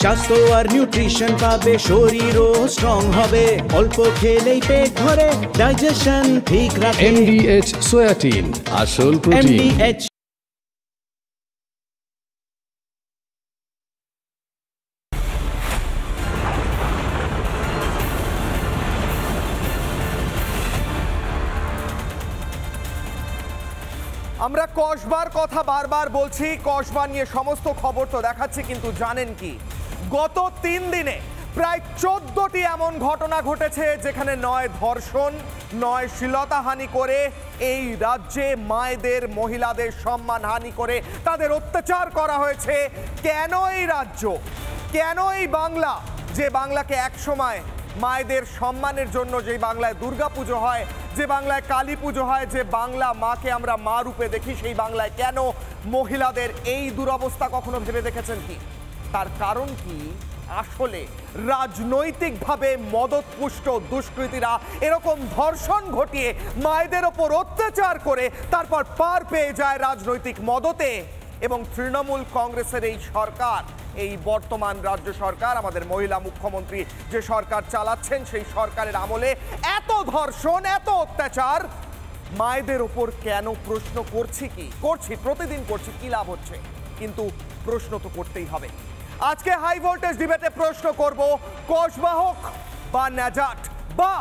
স্বাস্থ্য আর নিউট্রিশন পাবে, শরীরও স্ট্রং হবে, অল্প খেলেই পেট ভরে ডাইজেশন ঠিক রাখে। MDH সোয়াটিন, আসল প্রোটিন। MDH আমরা কসবার কথা বারবার বলছি, কসবা নিয়ে সমস্ত খবর তো দেখাচ্ছি, কিন্তু জানেন কি গত 3 দিনে প্রায় 14টি এমন ঘটনা ঘটেছে যেখানে নয় ধর্ষণ নয় শ্লীলতাহানি করে এই রাজ্যে মায়েদের মহিলাদের সম্মানহানি করে তাদের অত্যাচার করা হয়েছে। কেন এই রাজ্য, কেন এই বাংলা, যে বাংলাকে একসময় মায়েদের সম্মানের জন্য, যে বাংলায় দুর্গাপুজো হয়, যে বাংলায় কালী পুজো হয়, যে বাংলা মাকে আমরা মা রূপে দেখি, সেই বাংলায় কেন মহিলাদের এই দুরবস্থা কখনো ভেবে দেখেছেন কি? তার কারণ কি? আসলে রাজনৈতিকভাবে মদতপুষ্ট দুষ্কৃতীরা এরকম ধর্ষণ ঘটিয়ে মায়েদের ওপর অত্যাচার করে তারপর পার পেয়ে যায় রাজনৈতিক মদতে। এবং তৃণমূল কংগ্রেসের এই সরকার, এই বর্তমান রাজ্য সরকার, আমাদের মহিলা মুখ্যমন্ত্রী যে সরকার চালাচ্ছেন, সেই সরকারের আমলে এত ধর্ষণ, এত অত্যাচার মায়েদের ওপর কেন? প্রশ্ন করছি, প্রতিদিন করছি, কি লাভ হচ্ছে? কিন্তু প্রশ্ন তো করতেই হবে। আজকে হাই ভোল্টেজ ডিবেটে প্রশ্ন করব, কসবা হোক বা নাজাট বা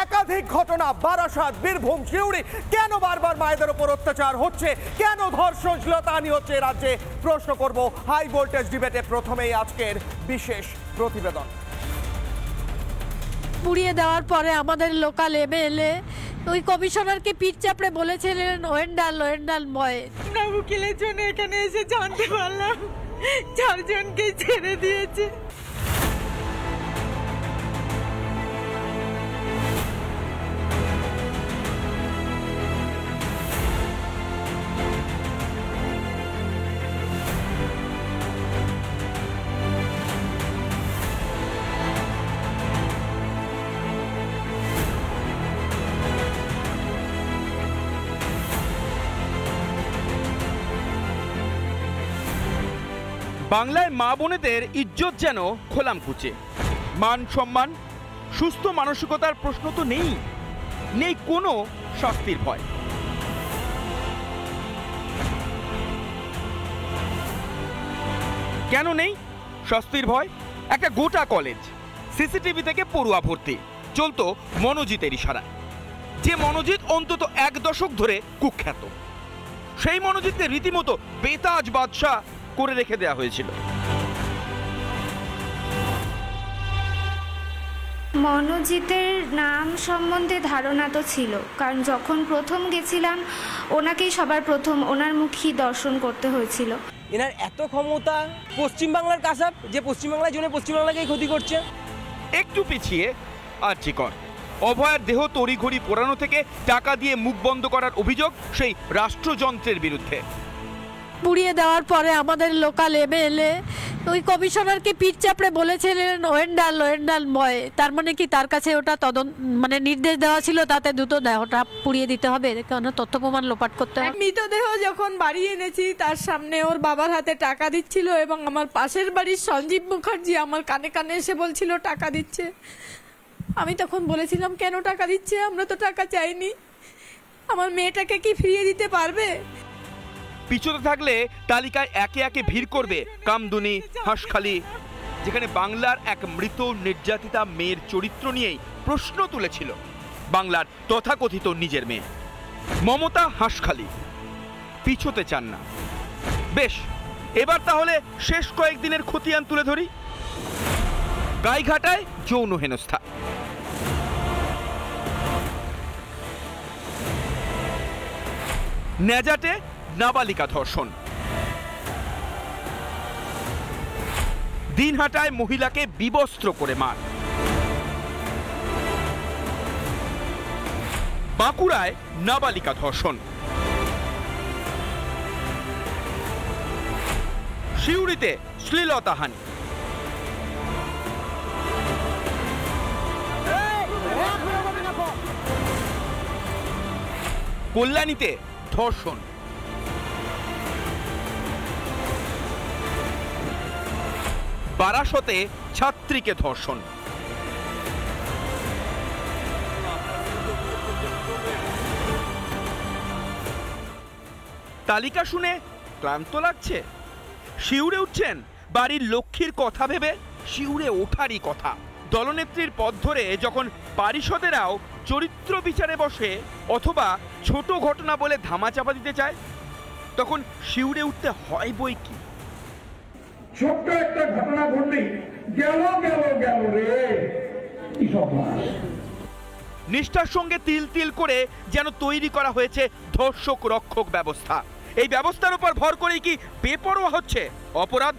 একাধিক ঘটনা বারাসাত, বীরভূম, সিউড়ি, কেন বারবার মায়েদের উপর অত্যাচার হচ্ছে, কেন ধর্ষণ শ্লীলতাহানি হচ্ছে রাজ্যে? প্রশ্ন করব হাই ভোল্টেজ ডিবেটে। প্রথমেই আজকের বিশেষ প্রতিবেদন। পুড়িয়ে দেওয়ার পরে আমাদের লোকাল এমএলএ ওই কমিশনারকে পিঠ চাপড়ে বলেছিলেন ওয়েন্ডাল না, উকিলের জন্য এখানে এসে জানতে পারলাম 4 জনকে ছেড়ে দিয়েছে। বাংলায় মা বোনেদের ইজ্জত যেন খোলাম কুচে, মান সম্মান, সুস্থ মানসিকতার প্রশ্ন তো নেই কোনো শাস্তির ভয়। কেন নেই শাস্তির ভয়? একটা গোটা কলেজ সিসিটিভি থেকে পড়ুয়া ভর্তি, চলতো মনোজিতের ইশারায়। যে মনোজিৎ অন্তত 1 দশক ধরে কুখ্যাত, সেই মনোজিৎকে রীতিমতো বেতাজ বাদশাহ করে রেখে দেওয়া হয়েছিল। মনোজিতের নাম সম্বন্ধে ধারণা তো ছিল, কারণ যখন প্রথম গেছিলাম ওনাকেই সবার প্রথম ওনার মুখী দর্শন করতে হয়েছিল। এনার এত ক্ষমতা, পশ্চিমবাংলার কাসাব, যে পশ্চিমবাংলার জন্য পশ্চিমবাংলাকেই ক্ষতি করছে। একটু পিছিয়ে আর্জিকর, অভয়ার দেহ তড়িঘড়ি পোড়ানো থেকে টাকা দিয়ে মুখ বন্ধ করার অভিযোগ সেই রাষ্ট্রযন্ত্রের বিরুদ্ধে। পুড়িয়ে দেওয়ার পরে আমাদের লোকাল এমএলএ ওই কমিশনারকে পিঠ চাপড়ে বলেছিলেন ওয়েন্ডাল ময়। তার মানে কি তার কাছে ওটা মানে নির্দেশ দেওয়া ছিল, তাতে দ্রুত ওটা পুড়িয়ে দিতে হবে, কারণ তথ্য প্রমাণ লোপাট করতে হবে। মৃতদেহ যখন বাড়ি এনেছি তার সামনে ওর বাবার হাতে টাকা দিচ্ছিল, এবং আমার পাশের বাড়ির সঞ্জীব মুখার্জি আমার কানে কানে এসে বলছিল টাকা দিচ্ছে। আমি তখন বলেছিলাম কেন টাকা দিচ্ছে, আমরা তো টাকা চাইনি, আমার মেয়েটাকে কি ফিরিয়ে দিতে পারবে? পিছুতে থাকলে তালিকায় একে একে ভিড় করবে কামদুনি, হাঁসখালি, যেখানে বাংলার এক মৃত নির্যাতিতা মেয়ের চরিত্র নিয়েই প্রশ্ন তুলেছিল বাংলার তথাকথিত নিজের মেয়ে মমতা হাঁসখালি। পিছুতে চান না। বেশ, এবার তাহলে শেষ কয়েকদিনের খতিয়ান তুলে ধরি। গাইঘাটায় যৌন হেনস্থা, নেজাটে নাবালিকা ধর্ষণ, দিনহাটায় মহিলাকে বিবস্ত্র করে মার, বাঁকুড়ায় নাবালিকা ধর্ষণ, সিউড়িতে শ্লীলতাহানি, কল্যাণীতে ধর্ষণ, বারাসতে ছাত্রীকে ধর্ষণ। তালিকা শুনে ক্লান্ত লাগছে? শিউরে উঠছেন? বাড়ির লক্ষ্মীর কথা ভেবে শিউরে ওঠারই কথা। দলনেত্রীর পথ ধরে যখন পারিষদেরাও চরিত্র বিচারে বসে অথবা ছোট ঘটনা বলে ধামাচাপা দিতে চায়, তখন শিউরে উঠতে হয় বই কি। ছোট্ট একটা ঘটনা ঘটলেই গেল গেল গেল রে, কি সর্বনাশ। নিষ্ঠার সঙ্গে তিল তিল করে যেন তৈরি করা হয়েছে ধর্ষক রক্ষক ব্যবস্থা। এই ব্যবস্থার উপর ভর করেই কি বেপরোয়া হচ্ছে অপরাধ?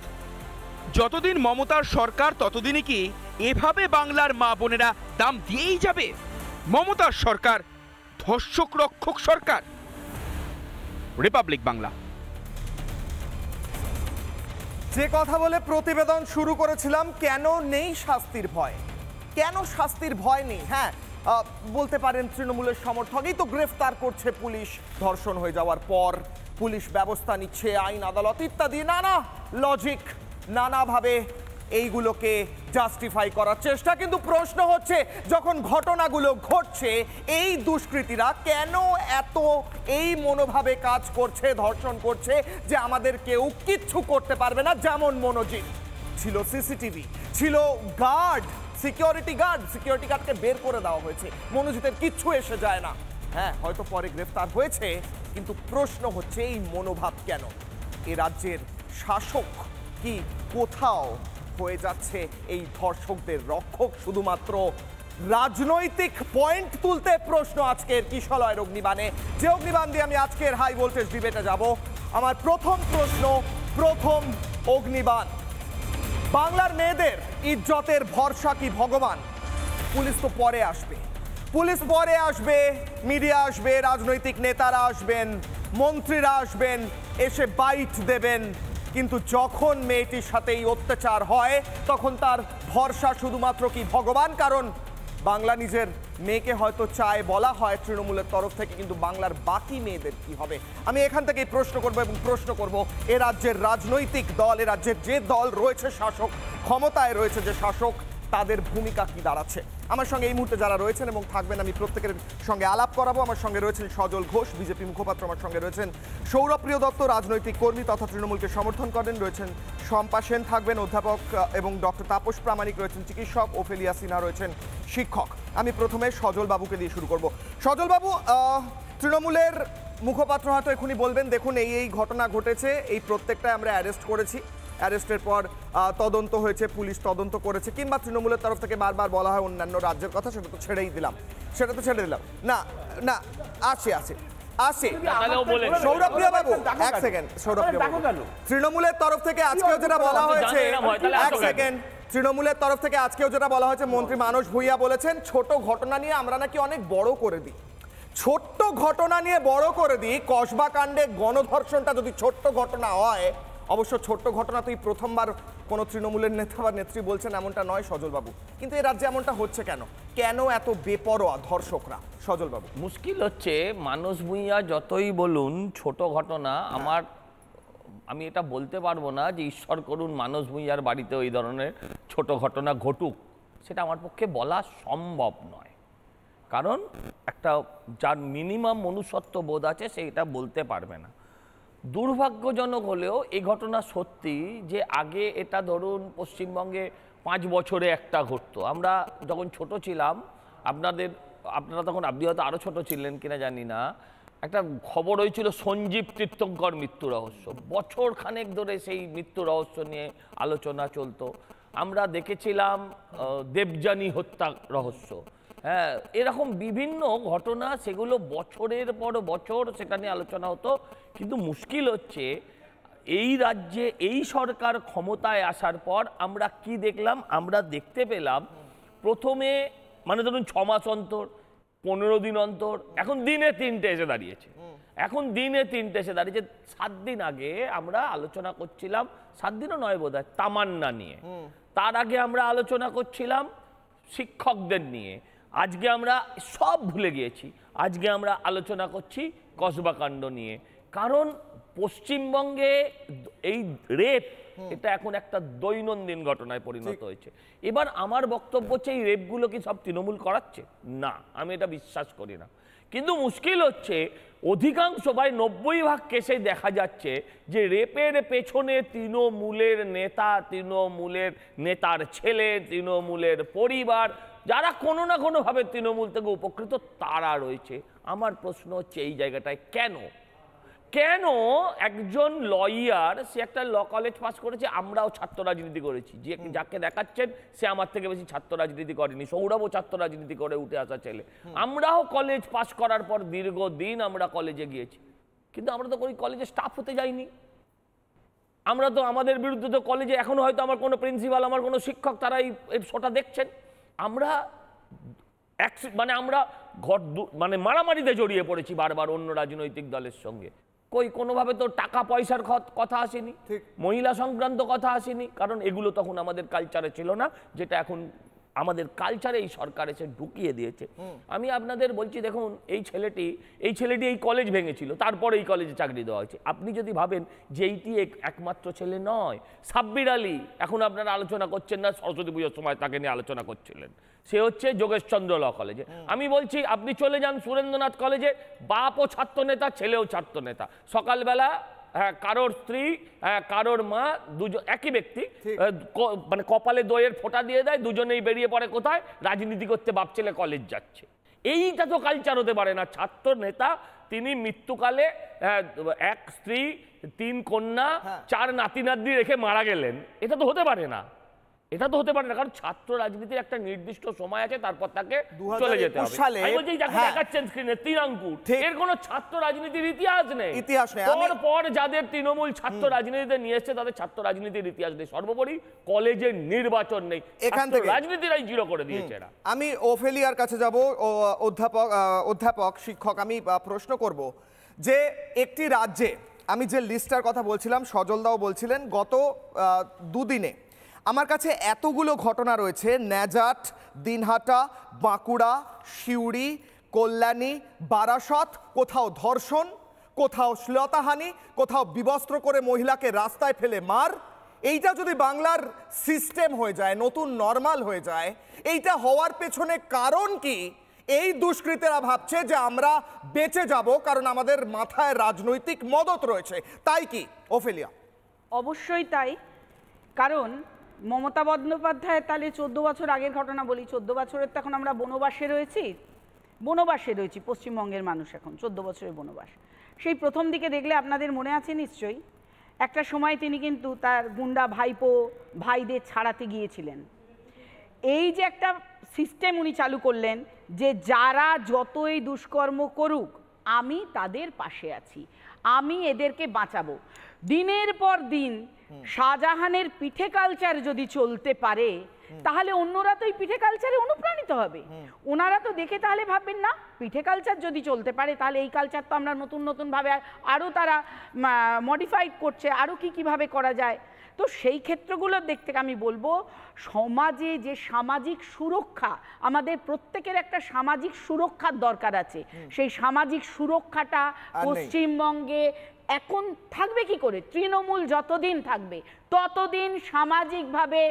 যতদিন মমতার সরকার ততদিনই কি এভাবে বাংলার মা বোনেরা দাম দিয়েই যাবে? মমতার সরকার ধর্ষক রক্ষক সরকার। রিপাবলিক বাংলা। যে কথা বলে প্রতিবেদন শুরু করেছিলাম, কেন নেই শাস্তির ভয়? কেন শাস্তির ভয় নেই? হ্যাঁ, বলতে পারেন তৃণমূলের সমর্থকই তো গ্রেফতার করছে পুলিশ ধর্ষণ হয়ে যাওয়ার পর, পুলিশ ব্যবস্থা নিচ্ছে, আইন আদালত ইত্যাদি নানা লজিক, নানাভাবে এইগুলোকে জাস্টিফাই করার চেষ্টা। কিন্তু প্রশ্ন হচ্ছে, যখন ঘটনাগুলো ঘটছে, এই দুষ্কৃতীরা কেন এত এই মনোভাবে কাজ করছে, ধর্ষণ করছে যে আমাদের কেউ কিচ্ছু করতে পারবে না? যেমন মনোজিৎ ছিল, সিসিটিভি ছিল, গার্ড, সিকিউরিটি গার্ডকে বের করে দেওয়া হয়েছে, মনোজিতের কিচ্ছু এসে যায় না। হ্যাঁ, হয়তো পরে গ্রেফতার হয়েছে, কিন্তু প্রশ্ন হচ্ছে এই মনোভাব কেন? এ রাজ্যের শাসক কি কোথাও হয়ে যাচ্ছে এই ধর্ষকদের রক্ষক শুধুমাত্র রাজনৈতিক পয়েন্ট তুলতে? প্রশ্ন আজকের কিশলয়ের অগ্নিবাণে, যে অগ্নিবাণ দিয়ে আমি আজকের হাই ভোল্টেজ ডিবেটে যাব। আমার প্রথম প্রশ্ন, প্রথম অগ্নিবাণ, বাংলার মেয়েদের ইজ্জতের ভরসা কি ভগবান? পুলিশ তো পরে আসবে, পুলিশ পরে আসবে, মিডিয়া আসবে, রাজনৈতিক নেতারা আসবেন, মন্ত্রীরা আসবেন, এসে বাইট দেবেন, কিন্তু যখন মেয়েটির সাথে এই অত্যাচার হয় তখন তার ভরসা শুধুমাত্র কি ভগবান? কারণ বাংলা নিজের মেয়েকে হয়তো চায়, বলা হয় তৃণমূলের তরফ থেকে, কিন্তু বাংলার বাকি মেয়েদের কি হবে? আমি এখান থেকেই প্রশ্ন করব, এবং প্রশ্ন করব এ রাজ্যের রাজনৈতিক দল, এ রাজ্যের যে দল রয়েছে শাসক, ক্ষমতায় রয়েছে যে শাসক, তাদের ভূমিকা কি দাঁড়াচ্ছে। আমার সঙ্গে এই মুহূর্তে যারা রয়েছেন এবং থাকবেন, আমি প্রত্যেকের সঙ্গে আলাপ করাবো। আমার সঙ্গে রয়েছেন সজল ঘোষ, বিজেপি মুখপাত্র, আমার সঙ্গে রয়েছেন সৌরপ্রিয় দত্ত, রাজনৈতিক কর্মী তথা তৃণমূলকে সমর্থন করেন, রয়েছেন শম্পা সেন থাকবেন, অধ্যাপক, এবং ডক্টর তাপস প্রামাণিক রয়েছেন চিকিৎসক, ওফেলিয়া সিনহা রয়েছেন শিক্ষক। আমি প্রথমে সজল বাবুকে দিয়ে শুরু করব। সজল বাবু, তৃণমূলের মুখপাত্র হয়তো এখনই বলবেন, দেখুন এই ঘটনা ঘটেছে, এই প্রত্যেকটাই আমরা অ্যারেস্ট করেছি, অ্যারেস্টের পর তদন্ত হয়েছে, পুলিশ তদন্ত করেছে, কিংবা তৃণমূলের তরফ থেকে বারবার বলা হয় অন্যান্য রাজ্যের কথা, সেটা তো ছেড়ে দিলাম। না না, আসে সৌরপ্রিয় বাবু, এক সেকেন্ড, সৌরপ্রিয় বাবু, তৃণমূলের তরফ থেকে আজকেও যেটা বলা হয়েছে, এক সেকেন্ড, তৃণমূলের তরফ থেকে আজকেও যেটা বলা হয়েছে, মন্ত্রী মানস ভূঁইয়া বলেছেন ছোট ঘটনা নিয়ে আমরা নাকি অনেক বড় করে দিই। ছোট্ট ঘটনা নিয়ে বড় করে দিই, কসবা কাণ্ডে গণধর্ষণটা যদি ছোট্ট ঘটনা হয়, অবশ্য ছোট্ট ঘটনা তুই প্রথমবার কোনো তৃণমূলের নেতা বা নেত্রী বলছেন এমনটা নয় সজলবাবু, কিন্তু এই রাজ্যে এমনটা হচ্ছে কেন? কেন এত বেপরোয়া ধর্ষকরা? সজলবাবু, মুশকিল হচ্ছে, মানস ভূঁইয়া যতই বলুন ছোট ঘটনা, আমি এটা বলতে পারবো না যে ঈশ্বর করুন মানস ভূঁইয়ার বাড়িতে ওই ধরনের ছোট ঘটনা ঘটুক, সেটা আমার পক্ষে বলা সম্ভব নয়। কারণ একটা যার মিনিমাম মনুষ্যত্ব বোধ আছে সে এটা বলতে পারবে না। দুর্ভাগ্যজনক হলেও এই ঘটনা সত্যি যে আগে এটা ধরুন পশ্চিমবঙ্গে 5 বছরে একটা ঘটতো। আমরা যখন ছোট ছিলাম, আপনারা তখন, আপনি হয়তো আরও ছোট ছিলেন কিনা জানি না, একটা খবর হয়েছিল সঞ্জীব তীর্থঙ্কর মৃত্যু রহস্য। বছর খানেক ধরে সেই মৃত্যু রহস্য নিয়ে আলোচনা চলতো। আমরা দেখেছিলাম দেবযানী হত্যা রহস্য, হ্যাঁ, এরকম বিভিন্ন ঘটনা, সেগুলো বছরের পর বছর সেটা নিয়ে আলোচনা হতো। কিন্তু মুশকিল হচ্ছে, এই রাজ্যে এই সরকার ক্ষমতায় আসার পর আমরা কি দেখলাম? আমরা দেখতে পেলাম প্রথমে মানে ধরুন 6 মাস অন্তর, 15 দিন অন্তর, এখন দিনে 3টে এসে দাঁড়িয়েছে। 7 দিন আগে আমরা আলোচনা করছিলাম, 7 দিনও নয় বোধহয়, তামান্না নিয়ে। তার আগে আমরা আলোচনা করছিলাম শিক্ষকদের নিয়ে। আজকে আমরা সব ভুলে গিয়েছি, আজকে আমরা আলোচনা করছি কসবা কাণ্ড নিয়ে। কারণ পশ্চিমবঙ্গে এই রেপ এটা এখন একটা দৈনন্দিন ঘটনায় পরিণত হয়েছে। এবার আমার বক্তব্য হচ্ছে এই রেপগুলো কি সব তৃণমূল করাচ্ছে? না, আমি এটা বিশ্বাস করি না। কিন্তু মুশকিল হচ্ছে অধিকাংশ 90% কেসে দেখা যাচ্ছে যে রেপের পেছনে তৃণমূলের নেতা, তৃণমূলের নেতার ছেলে, তৃণমূলের পরিবার, যারা কোনো না কোনোভাবে তৃণমূল থেকে উপকৃত তারা রয়েছে। আমার প্রশ্ন হচ্ছে এই জায়গাটায় কেন একজন লয়ার, সে একটা ল কলেজ পাস করেছে, আমরাও ছাত্র রাজনীতি করেছি, যে যাকে দেখাচ্ছেন সে আমার থেকে বেশি ছাত্র রাজনীতি করেনি, সৌরভও ছাত্র রাজনীতি করে উঠে আসা ছেলে, আমরাও কলেজ পাস করার পর দীর্ঘদিন আমরা কলেজে গিয়েছি, কিন্তু আমরা তো ওই কলেজে স্টাফ হতে যাইনি। আমরা তো আমাদের বিরুদ্ধে তো কলেজে এখনো হয়তো আমার কোনো প্রিন্সিপাল, আমার কোনো শিক্ষক তারা এই শোটা দেখছেন। আমরা আমরা মারামারিতে জড়িয়ে পড়েছি বারবার অন্য রাজনৈতিক দলের সঙ্গে। কোনোভাবে তো টাকা পয়সার কথা আসেনি, মহিলা সংক্রান্ত কথা আসেনি, কারণ এগুলো তখন আমাদের কালচারে ছিল না, যেটা এখন আমাদের কালচারে এই সরকার এসে ঢুকিয়ে দিয়েছে। আমি আপনাদের বলছি, দেখুন এই ছেলেটি এই কলেজ ভেঙেছিল, তারপরে এই কলেজে চাকরি দেওয়া হয়েছে। আপনি যদি ভাবেন যে এইটি একমাত্র ছেলে নয়, সাব্বির আলী এখন আপনারা আলোচনা করছেন না, সরস্বতী পুজোর সময় তাকে নিয়ে আলোচনা করছিলেন, সে হচ্ছে যোগেশচন্দ্র ল কলেজে। আমি বলছি আপনি চলে যান সুরেন্দ্রনাথ কলেজে, বাপও ছাত্র নেতা, ছেলেও ছাত্র নেতা। সকালবেলা কারোর স্ত্রী, কারোর মা, দুজন একই ব্যক্তি মানে কপালে দইয়ের ফোঁটা দিয়ে দেয়, দুজনেই বেরিয়ে পড়ে কোথায়? রাজনীতি করতে। বাপ ছেলে কলেজ যাচ্ছে। এইটা তো কালচার হতে পারে না। ছাত্র নেতা তিনি মৃত্যুকালে এক স্ত্রী, 3 কন্যা, 4 নাতি নাতনি রেখে মারা গেলেন, এটা তো হতে পারে না। কারণ ছাত্র রাজনীতির একটা নির্দিষ্ট সময় আছে, তারপর তাকে চলে যেতে হবে। আমি বলছি যাকে দেখাচ্ছেন স্ক্রিনে তিনাঙ্কুর, এর কোনো ছাত্র রাজনীতির ইতিহাস নেই। পর যাদের তৃণমূল ছাত্র রাজনীতিতে নিয়ে এসছে তাদের ছাত্র রাজনীতির ইতিহাস নেই। সর্বোপরি কলেজের নির্বাচন নেই, এখান থেকে রাজনীতিরাই জিরো করে দিয়েছে এরা। আমি ওফেলিয়ার কাছে যাব, অধ্যাপক শিক্ষক, আমি প্রশ্ন করব যে একটি রাজ্যে, আমি যে লিস্টার কথা বলছিলাম, সজলদাও বলছিলেন, গত 2 দিনে আমার কাছে এতগুলো ঘটনা রয়েছে, ন্যাজাট, দিনহাটা, বাঁকুড়া, সিউড়ি, কল্যাণী, বারাসত, কোথাও ধর্ষণ, কোথাও শ্লীলতাহানি, কোথাও বিবস্ত্র করে মহিলাকে রাস্তায় ফেলে মার। এইটা যদি বাংলার সিস্টেম হয়ে যায়, নতুন নর্মাল হয়ে যায়, এইটা হওয়ার পেছনে কারণ কি? এই দুষ্কৃতীরা ভাবছে যে আমরা বেঁচে যাব কারণ আমাদের মাথায় রাজনৈতিক মদত রয়েছে, তাই কি ওফেলিয়া? অবশ্যই তাই, কারণ মমতা বন্দ্যোপাধ্যায়, তাহলে 14 বছর আগের ঘটনা বলি, 14 বছরের তো এখন আমরা বনবাসে রয়েছি পশ্চিমবঙ্গের মানুষ এখন 14 বছরের বনবাস। সেই প্রথম দিকে দেখলে আপনাদের মনে আছে নিশ্চয়ই, একটা সময় তিনি কিন্তু তার গুন্ডা ভাইদের ছাড়াতে গিয়েছিলেন। এই যে একটা সিস্টেম উনি চালু করলেন যে যারা যতই দুষ্কর্ম করুক আমি তাদের পাশে আছি, আমি এদেরকে বাঁচাবো। দিনের পর দিন শাহজাহানের পিঠে কালচার যদি চলতে পারে তাহলে অন্যরা তো এই পিঠে কালচারে অনুপ্রাণিত হবে। ওনারা তো দেখে তাহলে ভাববেন না পিঠে কালচার যদি চলতে পারে তাহলে এই কালচার তো আমরা নতুন ভাবে আরও তারা মডিফাইড করছে, আরও কিভাবে করা যায়। তো সেই ক্ষেত্রগুলো দেখতে আমি বলবো সমাজে যে সামাজিক সুরক্ষা, আমাদের প্রত্যেকের একটা সামাজিক সুরক্ষার দরকার আছে। সেই সামাজিক সুরক্ষাটা পশ্চিমবঙ্গে এখন থাকবে কি করে? তৃণমূল যতদিন থাকবে ততদিন সামাজিকভাবে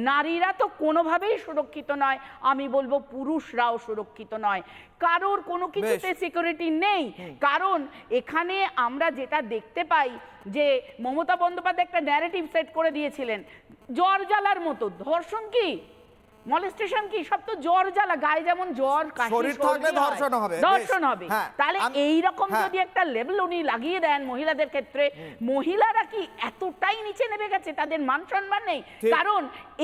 নারীরা তো কোনোভাবেই সুরক্ষিত নয়, আমি বলবো পুরুষরাও সুরক্ষিত নয়, কারোর কোনো কিছুতে সিকিউরিটি নেই। কারণ এখানে আমরা যেটা দেখতে পাই যে মমতা বন্দ্যোপাধ্যায় একটা ন্যারেটিভ সেট করে দিয়েছিলেন, জ্বর জ্বালার মতো। ধর্ষণ কি, মলেস্টেশন কি, সব তো জ্বর জ্বালা, গায়ে যেমন জ্বর ধর্ষণ হবে। তাহলে এইরকম যদি একটা লেভেল উনি লাগিয়ে দেন মহিলাদের ক্ষেত্রে, মহিলারা কি এতটাই নিচে নেমে গেছে, তাদের মান সম্মান নেই? কারণ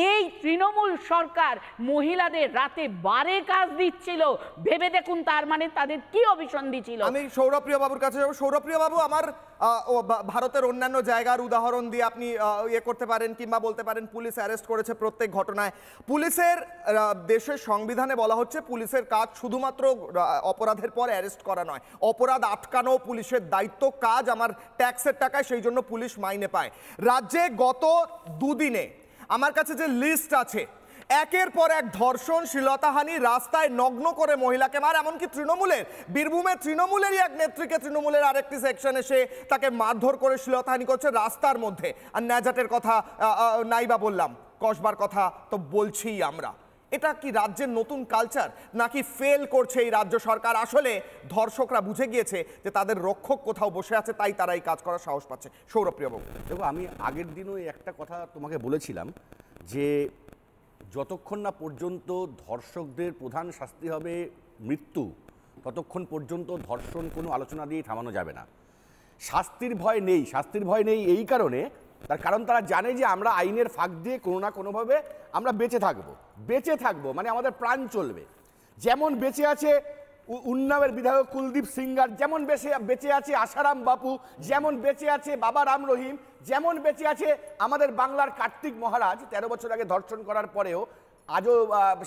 এই তৃণমূল সরকার মহিলাদের রাতে 12 কাজ দিচ্ছিল, ভেবে দেখুন তার মানে তাদের কি অভিসন্ধি ছিল। আমি সৌরপ্রিয় বাবুর কাছে যাবো। সৌরপ্রিয় বাবু, আমার ভারতের অন্যান্য জায়গার উদাহরণ দিয়ে আপনি ইয়ে করতে পারেন কিংবা বলতে পারেন পুলিশ অ্যারেস্ট করেছে প্রত্যেক ঘটনায়। পুলিশের দেশের সংবিধানে বলা হচ্ছে পুলিশের কাজ শুধুমাত্র অপরাধের পর অ্যারেস্ট করা নয়, অপরাধ আটকানো পুলিশের দায়িত্ব, কাজ আমার ট্যাক্সের টাকায়, সেই জন্য পুলিশ মাইনে পায়। রাজ্যে গত 2 দিনে আমার কাছে যে লিস্ট আছে, একের পর এক ধর্ষণ, শ্লীলতাহানি, রাস্তায় নগ্ন করে মহিলাকে মার, এমনকি তৃণমূলের বীরভূমের তৃণমূলেরই এক নেত্রীকে তৃণমূলের আরেকটি সেকশন এসে তাকে মারধর করে শ্লীলতাহানি করছে রাস্তার মধ্যে। আর ন্যাজাটের কথা নাইবা বললাম, কসবার কথা তো বলছিই আমরা। এটা কি রাজ্যের নতুন কালচার, নাকি ফেল করছে এই রাজ্য সরকার? আসলে ধর্ষকরা বুঝে গিয়েছে যে তাদের রক্ষক কোথাও বসে আছে, তাই তারা এই কাজ করার সাহস পাচ্ছে। সৌরভপ্রিয় বাবু, দেখো, আমি আগের দিনও একটা কথা তোমাকে বলেছিলাম যে যতক্ষণ না পর্যন্ত ধর্ষকদের প্রধান শাস্তি হবে মৃত্যু, ততক্ষণ পর্যন্ত ধর্ষণ কোনো আলোচনা দিয়ে থামানো যাবে না। শাস্তির ভয় নেই, শাস্তির ভয় নেই এই কারণে, তার কারণ তারা জানে যে আমরা আইনের ফাঁক দিয়ে কোনো না কোনোভাবে আমরা বেঁচে থাকবো, মানে আমাদের প্রাণ চলবে। যেমন বেঁচে আছে উন্নাবের বিধায়ক কুলদীপ সিঙ্গার, যেমন বেঁচে আছে আশারাম বাপু, যেমন বেঁচে আছে বাবা রাম রহিম, যেমন বেঁচে আছে আমাদের বাংলার কার্তিক মহারাজ 13 বছর আগে ধর্ষণ করার পরেও আজও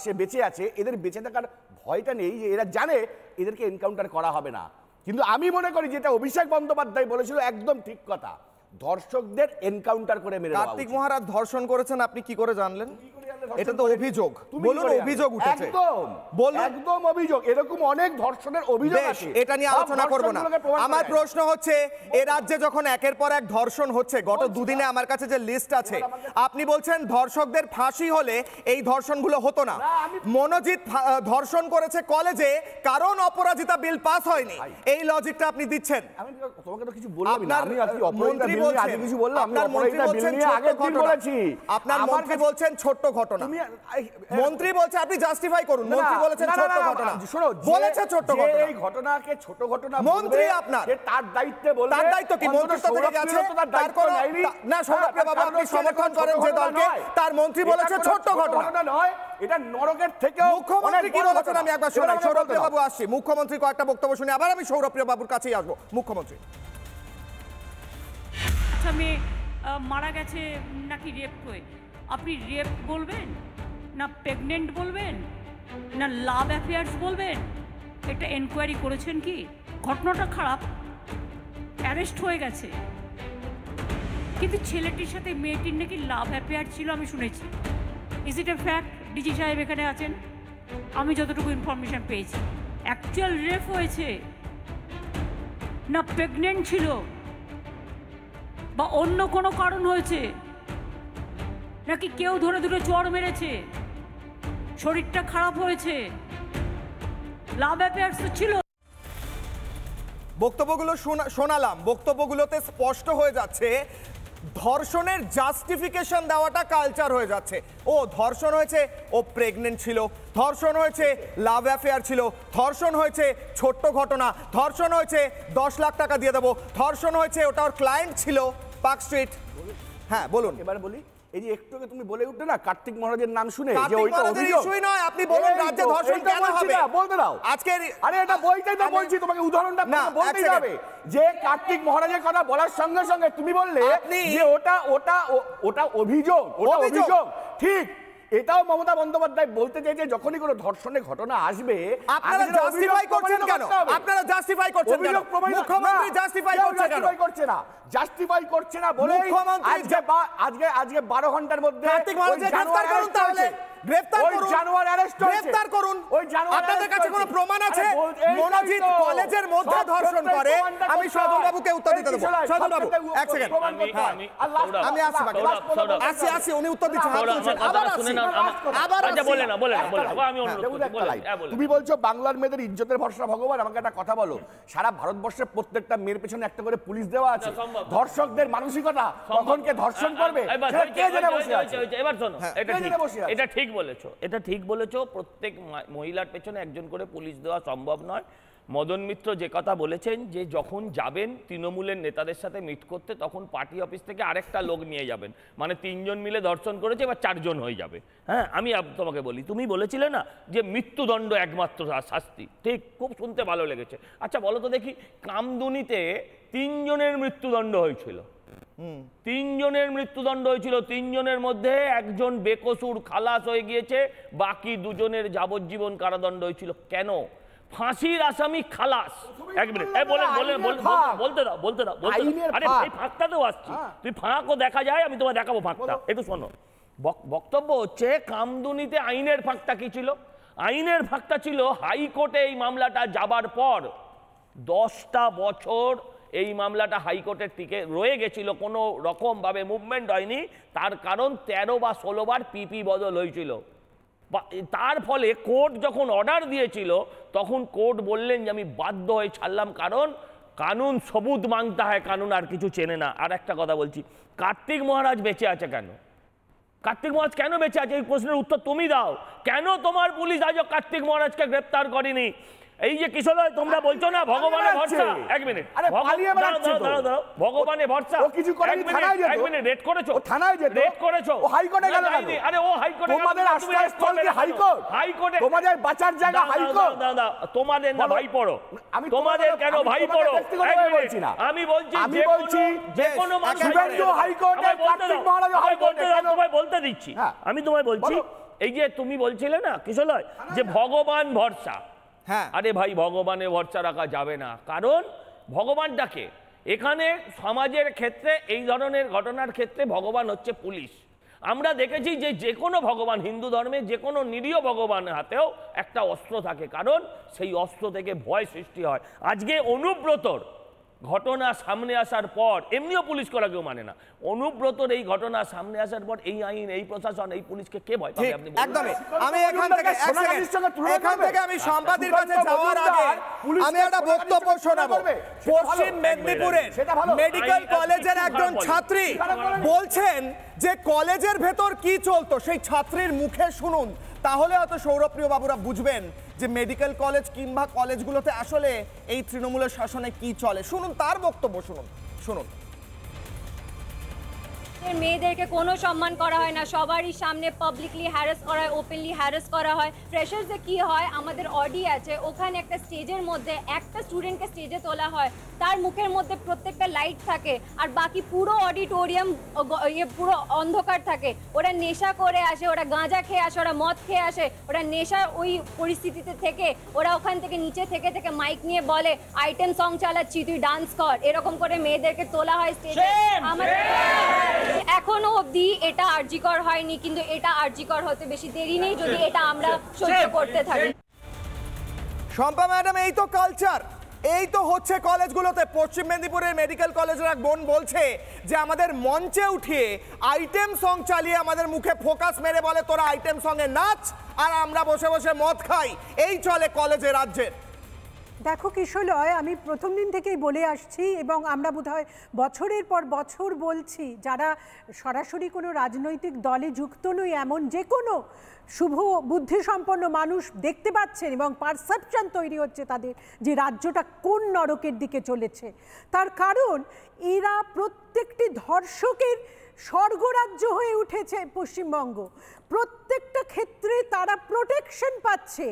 সে বেঁচে আছে। এদের বেঁচে থাকার ভয়টা নেই, যে এরা জানে এদেরকে এনকাউন্টার করা হবে না। কিন্তু আমি মনে করি যেটা অভিষেক বন্দ্যোপাধ্যায় বলেছিল একদম ঠিক কথা, ধর্ষকদের এনকাউন্টার করে মেরে দেওয়া উচিত। কার্তিক মহারাজ ধর্ষণ করেছেন, আপনি কি করে জানলেন? এটা তো অভিযোগ, বলুন অভিযোগ উঠেছে, একদম অভিযোগ। এরকম অনেক ধর্ষণের অভিযোগ আছে, এটা নিয়ে আলোচনা করব না। আমার প্রশ্ন হচ্ছে, এ রাজ্যে যখন একের পর এক ধর্ষণ হচ্ছে, গত দুদিনে আমার কাছে যে লিস্ট আছে, আপনি বলছেন ধর্ষকদের ফাঁসি হলে এই ধর্ষণগুলো হতো না। মনোজিৎ ধর্ষণ করেছে কলেজে, কারণ অপরাজিতা বিল পাস হয়নি, এই লজিকটা আপনি দিচ্ছেন। আমি তোমাকে তো কিছু বললাম না, আমি আজকে অপরাজিতা বিল নিয়ে আগে কিছু বললাম, আমি অপরাজিতা বিল নিয়ে আগে কি বলেছি? আপনার মন্ত্রী বলছেন ছোট্ট ঘটনা, মন্ত্রী বলছে আপনি জাস্টিফাই করুন। মন্ত্রী বলেছেন ছোট ঘটনা, বলেছে ছোট ঘটনা, এই ঘটনাকে ছোট ঘটনা মন্ত্রী আপনার তার দায়িত্বে বলবে, তার দায়িত্ব কি? মন্ত্রিত্ব থেকে গেছে তার কোন না? সৌরভপ্রিয় বাবু, আপনি সমর্থন করেন যে দলকে, তার মন্ত্রী বলেছে ছোট ঘটনা নয়, এটা নরকের থেকে। মুখ্যমন্ত্রী কি বলেছেন আমি একবার শোনাই। সৌরভপ্রিয় বাবু আসছি, মুখ্যমন্ত্রী কয়েকটা বক্তব্য শুনে আবার আমি সৌরভপ্রিয় বাবুর কাছেই আসবো। মুখ্যমন্ত্রী, আচ্ছা, মেয়ে মারা গেছে নাকি রেপ হয়ে, আপনি রেপ বলবেন না প্রেগনেন্ট বলবেন না লাভ অ্যাফেয়ার্স বলবেন? এটা এনকোয়ারি করেছেন কি? ঘটনাটা খারাপ, অ্যারেস্ট হয়ে গেছে, কিন্তু ছেলেটির সাথে মেয়েটির নাকি লাভ অ্যাফেয়ার ছিল আমি শুনেছি। Is it a fact? DG সাহেব এখানে আছেন, আমি যতটুকু ইনফরমেশন পেয়েছি অ্যাকচুয়াল রেপ হয়েছে না প্রেগনেন্ট ছিল বা অন্য কোনো কারণ হয়েছে, নাকি কেউ ধরে ধরে চড় মেরেছে, শরীরটা খারাপ হয়েছে, লাভ অ্যাফেয়ার্স তো ছিল। বক্তব্যগুলো শোনালাম, বক্তব্যগুলোতে স্পষ্ট হয়ে যাচ্ছে ধর্ষণের জাস্টিফিকেশন দেওয়াটা কালচার হয়ে যাচ্ছে। ও ধর্ষণ হয়েছে, ও প্রেগনেন্ট ছিল, ধর্ষণ হয়েছে লাভ অ্যাফেয়ার ছিল, ধর্ষণ হয়েছে ছোট্ট ঘটনা, ধর্ষণ হয়েছে 10 লাখ টাকা দিয়ে দেবো, ধর্ষণ হয়েছে ওটা ওর ক্লায়েন্ট ছিল পার্ক স্ট্রিট। হ্যাঁ বলুন। এবার বলি, এই যে একটু আগে তুমি বলে উঠলে না কার্তিক মহারাজের নাম শুনে, যে ওইটা ইস্যুই নয়, আপনি বলুন রাজ্যে ধর্ষণ কেন হবে? বলতে দাও আজকে। আরে এটা বইটাই তো বলছি, তোমাকে উদাহরণটা বলতেই হবে যে কার্তিক মহারাজের কথা বলার সঙ্গে সঙ্গে তুমি বললে যে ওটা অভিযোগ, ঠিক। এটাও মমতা বন্দ্যোপাধ্যায় বলতে চাইছে, যখনই কোনো ধর্ষণের ঘটনা আসবে আপনারা জাস্টিফাই করছেন কেন? আপনারা জাস্টিফাই করছেন কেন? মুখ্যমন্ত্রী জাস্টিফাই করছে না, জাস্টিফাই করছে না বলে আজকে 12 ঘন্টার মধ্যে কার্তিক মহারাজকে গ্রেফতার করুন, তাহলে গ্রেফতার করুন, জানোয়ার অ্যারেস্ট হয়েছে, গ্রেফতার করুন। আপনাদের কাছে কোনো প্রমাণ আছে মনোজিৎ কলেজের মধ্যে ধর্ষণ করে? আমি সজল বাবুকে উত্তর দিতে দেব। সজল বাবু এক সেকেন্ড, আমি আসছি, আসছি, উনি উত্তর দিচ্ছেন। তুমি বলছো বাংলার মেয়েদের ইজ্জতের ভরসা ভগবান, আমাকে একটা কথা বলো, সারা ভারতবর্ষের প্রত্যেকটা মেয়ের পেছনে একটা করে পুলিশ দেওয়া আছে, ধর্ষকদের মানসিকতা কখন কে ধর্ষণ করবে কে জেনে বসে আছে? এবার শোনো, এটা ঠিক বলেছো, এটা ঠিক বলেছো, প্রত্যেক মহিলার পেছনে একজন করে পুলিশ দেওয়া সম্ভব নয়। মদন মিত্র যে কথা বলেছেন যে যখন যাবেন তৃণমূলের নেতাদের সাথে মিট করতে, তখন পার্টি অফিস থেকে আরেকটা লোক নিয়ে যাবেন, মানে 3 জন মিলে ধর্ষণ করেছে, এবার 4 জন হয়ে যাবে। হ্যাঁ, আমি তোমাকে বলি, তুমি বলেছিলে না যে মৃত্যুদণ্ড একমাত্র শাস্তি, ঠিক, খুব শুনতে ভালো লেগেছে। আচ্ছা বলো তো দেখি, কামদুনিতে 3 জনের মৃত্যুদণ্ড হয়েছিল, 3 জনের মৃত্যুদণ্ড হয়েছিল, 3 জনের মধ্যে একজন বেকসুর খালাস হয়ে গিয়েছে, বাকি 2 জনের যাবজ্জীবন কারাদণ্ড হয়েছিল। কেন? ফাঁসির আসামি খালাস। 1 মিনিট, বলতে দাও। আরে ফাঁকটাতেও আসছি, তুই ফাঁকও দেখা যায়, আমি তোমায় দেখাবো ফাঁকটা, একটু শোনো। বক্তব্য হচ্ছে কামদুনিতে আইনের ফাঁকটা কি ছিল? আইনের ফাঁকটা ছিল হাইকোর্টে এই মামলাটা যাবার পর 10টা বছর এই মামলাটা হাইকোর্টের টিকে রয়ে গেছিল, কোনো রকমভাবে মুভমেন্ট হয়নি। তার কারণ 13 বা 16 বার পিপি বদল হয়েছিল। তার ফলে কোর্ট যখন অর্ডার দিয়েছিল তখন কোর্ট বললেন যে আমি বাধ্য হয়ে ছাড়লাম, কারণ কানুন সবুত মাংতা হয়, কানুন আর কিছু চেনে না। আর একটা কথা বলছি, কার্তিক মহারাজ বেঁচে আছে কেন? কার্তিক মহারাজ কেন বেঁচে আছে এই প্রশ্নের উত্তর তুমি দাও। কেন তোমার পুলিশ আজও কার্তিক মহারাজকে গ্রেপ্তার করেনি? এই যে কিশোরয় তোমরা বলছো না ভগবানের ভরসা, এক মিনিট, ভগবানের ভরসা, এক মিনিট, রেড করেছো, থানায় যেত, রেড করেছো, ও হাইকোর্টে গেল কেন? আরে ও হাইকোর্টে, তোমাদের আশ্রয়স্থল কি হাইকোর্ট? হাইকোর্টে তোমাদের বাঁচার জায়গা হাইকোর্ট। দাদা তোমাদের না ভাই পড়ো, তোমাদের কেন ভাই পড়ো? বলছি না, আমি বলছি যে কোনো শুভেন্দু হাইকোর্টে, কার্তিক মহারাজ হাইকোর্টে, তোমায় বলতে দিচ্ছি, আমি তোমায় বলছি। এই যে তুমি বলছিলে না কিশোরয় যে ভগবান ভরসা, হ্যাঁ, আরে ভাই ভগবানের ভরসা রাখা যাবে না। কারণ ভগবানটাকে এখানে সমাজের ক্ষেত্রে এই ধরনের ঘটনার ক্ষেত্রে ভগবান হচ্ছে পুলিশ। আমরা দেখেছি যে যে কোনো ভগবান, হিন্দু ধর্মে যে কোনো নিরীহ ভগবানের হাতেও একটা অস্ত্র থাকে, কারণ সেই অস্ত্র থেকে ভয় সৃষ্টি হয়। আজকে অনুব্রতর ঘটনা সামনে আসার পর, এমনিও পুলিশ করা কেউ মানে না, অনুব্রতর এই ঘটনা সামনে আসার পর এই আইন, এই প্রশাসন, এই পুলিশকে কে ভয় পাবে? আপনি একদমই। আমি এখান থেকে আমি সম্পাদির কাছে যাওয়ার আগে আমি একটা বক্তব্য শোনাবো। পশ্চিম মেদিনীপুরের মেডিকেল কলেজের একজন ছাত্রী বলছেন যে কলেজের ভেতর কি চলতো সেই ছাত্রীর মুখে শুনুন, তাহলে হয়তো সৌরপ্রিয় বাবুরা বুঝবেন যে মেডিকেল কলেজ কিংবা কলেজগুলোতে আসলে এই তৃণমূলের শাসনে কি চলে। শুনুন তার বক্তব্য, শুনুন। মেয়েদেরকে কোনো সম্মান করা হয় না, সবারই সামনে পাবলিকলি হ্যারাস করা হয়, ওপেনলি হ্যারাস করা হয়। ফ্রেশার্সে কি হয়, আমাদের অডি আছে, ওখানে একটা স্টেজের মধ্যে একটা স্টুডেন্টকে স্টেজে তোলা হয়, তার মুখের মধ্যে প্রত্যেকটা লাইট থাকে, আর বাকি পুরো অডিটোরিয়াম পুরো অন্ধকার থাকে। ওরা নেশা করে আসে, ওরা গাঁজা খেয়ে আসে, ওরা মদ খেয়ে আসে, ওরা নেশার ওই পরিস্থিতিতে থেকে ওরা ওখান থেকে নিচে থেকে মাইক নিয়ে বলে আইটেম সং চালাচ্ছি, তুই ডান্স কর, এরকম করে মেয়েদেরকে তোলা হয় স্টেজে। আমাদের এখনো অবধি এটা আরজিকর হয়নি, কিন্তু এটা আরজিকর হতে বেশি দেরি নেই যদি এটা আমরা সহ্য করতে থাকি। শম্পা ম্যাডাম, এই তো কালচার, এই তো হচ্ছে কলেজগুলোতে। পশ্চিম মেদিনীপুরের মেডিকেল কলেজের এক বোন বলছে যে আমাদের মঞ্চে উঠিয়ে আইটেম সং চালিয়ে আমাদের মুখে ফোকাস মেরে বলে তোরা আইটেম সঙ্গে নাচ, আর আমরা বসে বসে মদ খাই। এই চলে কলেজে রাজ্যের। দেখো কিশোরয়, আমি প্রথম দিন থেকেই বলে আসছি এবং আমরা বোধহয় বছরের পর বছর বলছি, যারা সরাসরি কোনো রাজনৈতিক দলে যুক্ত নই এমন যে কোনো শুভ বুদ্ধিসম্পন্ন মানুষ দেখতে পাচ্ছেন এবং পারসেপশন তৈরি হচ্ছে তাদের যে রাজ্যটা কোন নরকের দিকে চলেছে। তার কারণ এরা প্রত্যেকটি ধর্ষকের স্বর্গরাজ্য হয়ে উঠেছে পশ্চিমবঙ্গ। প্রত্যেকটা ক্ষেত্রে তারা প্রোটেকশন পাচ্ছে।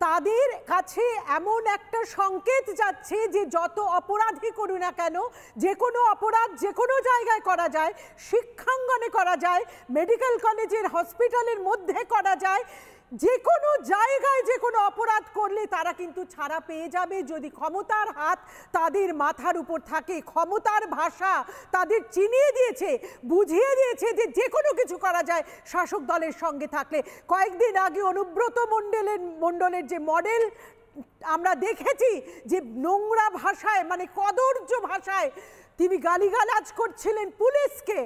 তাদের কাছে এমন একটা সংকেত যাচ্ছে যে যত অপরাধী করুন না কেন, যে কোনো অপরাধ যে কোনো জায়গায় করা যায়, শিক্ষাঙ্গনে করা যায়, মেডিকেল কলেজের হসপিটালের মধ্যে করা যায়, যে কোনো জায়গায় যে কোনো অপরাধ করলে তারা কিন্তু ছাড়া পেয়ে যাবে যদি ক্ষমতার হাত তাদের মাথার উপর থাকে। ক্ষমতার ভাষা তাদের চিনিয়ে দিয়েছে, বুঝিয়ে দিয়েছে যে যে কোনো কিছু করা যায় শাসক দলের সঙ্গে থাকলে। কয়েকদিন আগে অনুব্রত মণ্ডলের যে মডেল আমরা দেখেছি, যে নোংরা ভাষায় মানে কদর্য ভাষায় তিনি গালিগালাজ করছিলেন পুলিশকে,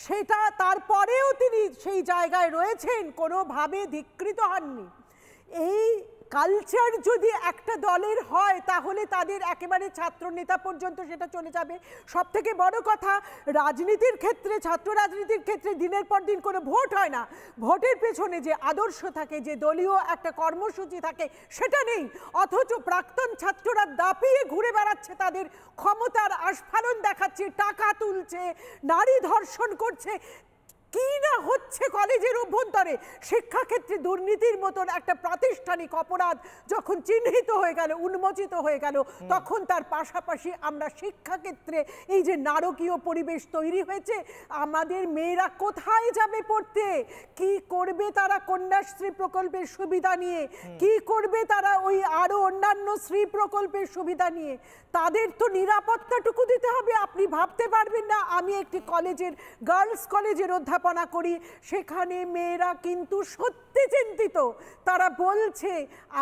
সেটা তারপরেও তিনি সেই জায়গায় রয়েছেন, কোনোভাবে ধিক্কৃত হননি। এই কালচার যদি একটা দলের হয় তাহলে তাদের একেবারে ছাত্র নেতা পর্যন্ত সেটা চলে যাবে। সব থেকে বড় কথা, রাজনীতির ক্ষেত্রে, ছাত্র রাজনীতির ক্ষেত্রে দিনের পর দিন কোনো ভোট হয় না। ভোটের পেছনে যে আদর্শ থাকে, যে দলীয় একটা কর্মসূচি থাকে, সেটা নেই। অথচ প্রাক্তন ছাত্ররা দাপিয়ে ঘুরে বেড়াচ্ছে, তাদের ক্ষমতার আস্ফালন দেখাচ্ছে, টাকা তুলছে, নারী ধর্ষণ করছে। কি না হচ্ছে কলেজের অভ্যন্তরে। শিক্ষাক্ষেত্রে দুর্নীতির মতন একটা প্রাতিষ্ঠানিক অপরাধ যখন চিহ্নিত হয়ে গেল, উন্মোচিত হয়ে গেল, তখন তার পাশাপাশি আমরা শিক্ষাক্ষেত্রে এই যে নারকীয় পরিবেশ তৈরি হয়েছে, আমাদের মেয়েরা কোথায় যাবে পড়তে, কি করবে তারা কন্যাশ্রী প্রকল্পের সুবিধা নিয়ে, কি করবে তারা ওই আরো অন্যান্য শ্রী প্রকল্পের সুবিধা নিয়ে, তাদের তো নিরাপত্তাটুকু দিতে হবে। আপনি ভাবতে পারবেন না, আমি একটি কলেজের গার্লস কলেজের অধ্যাপক উপস্থাপনা করি সেখানে মেয়েরা কিন্তু সত্যি চিন্তিত। তারা বলছে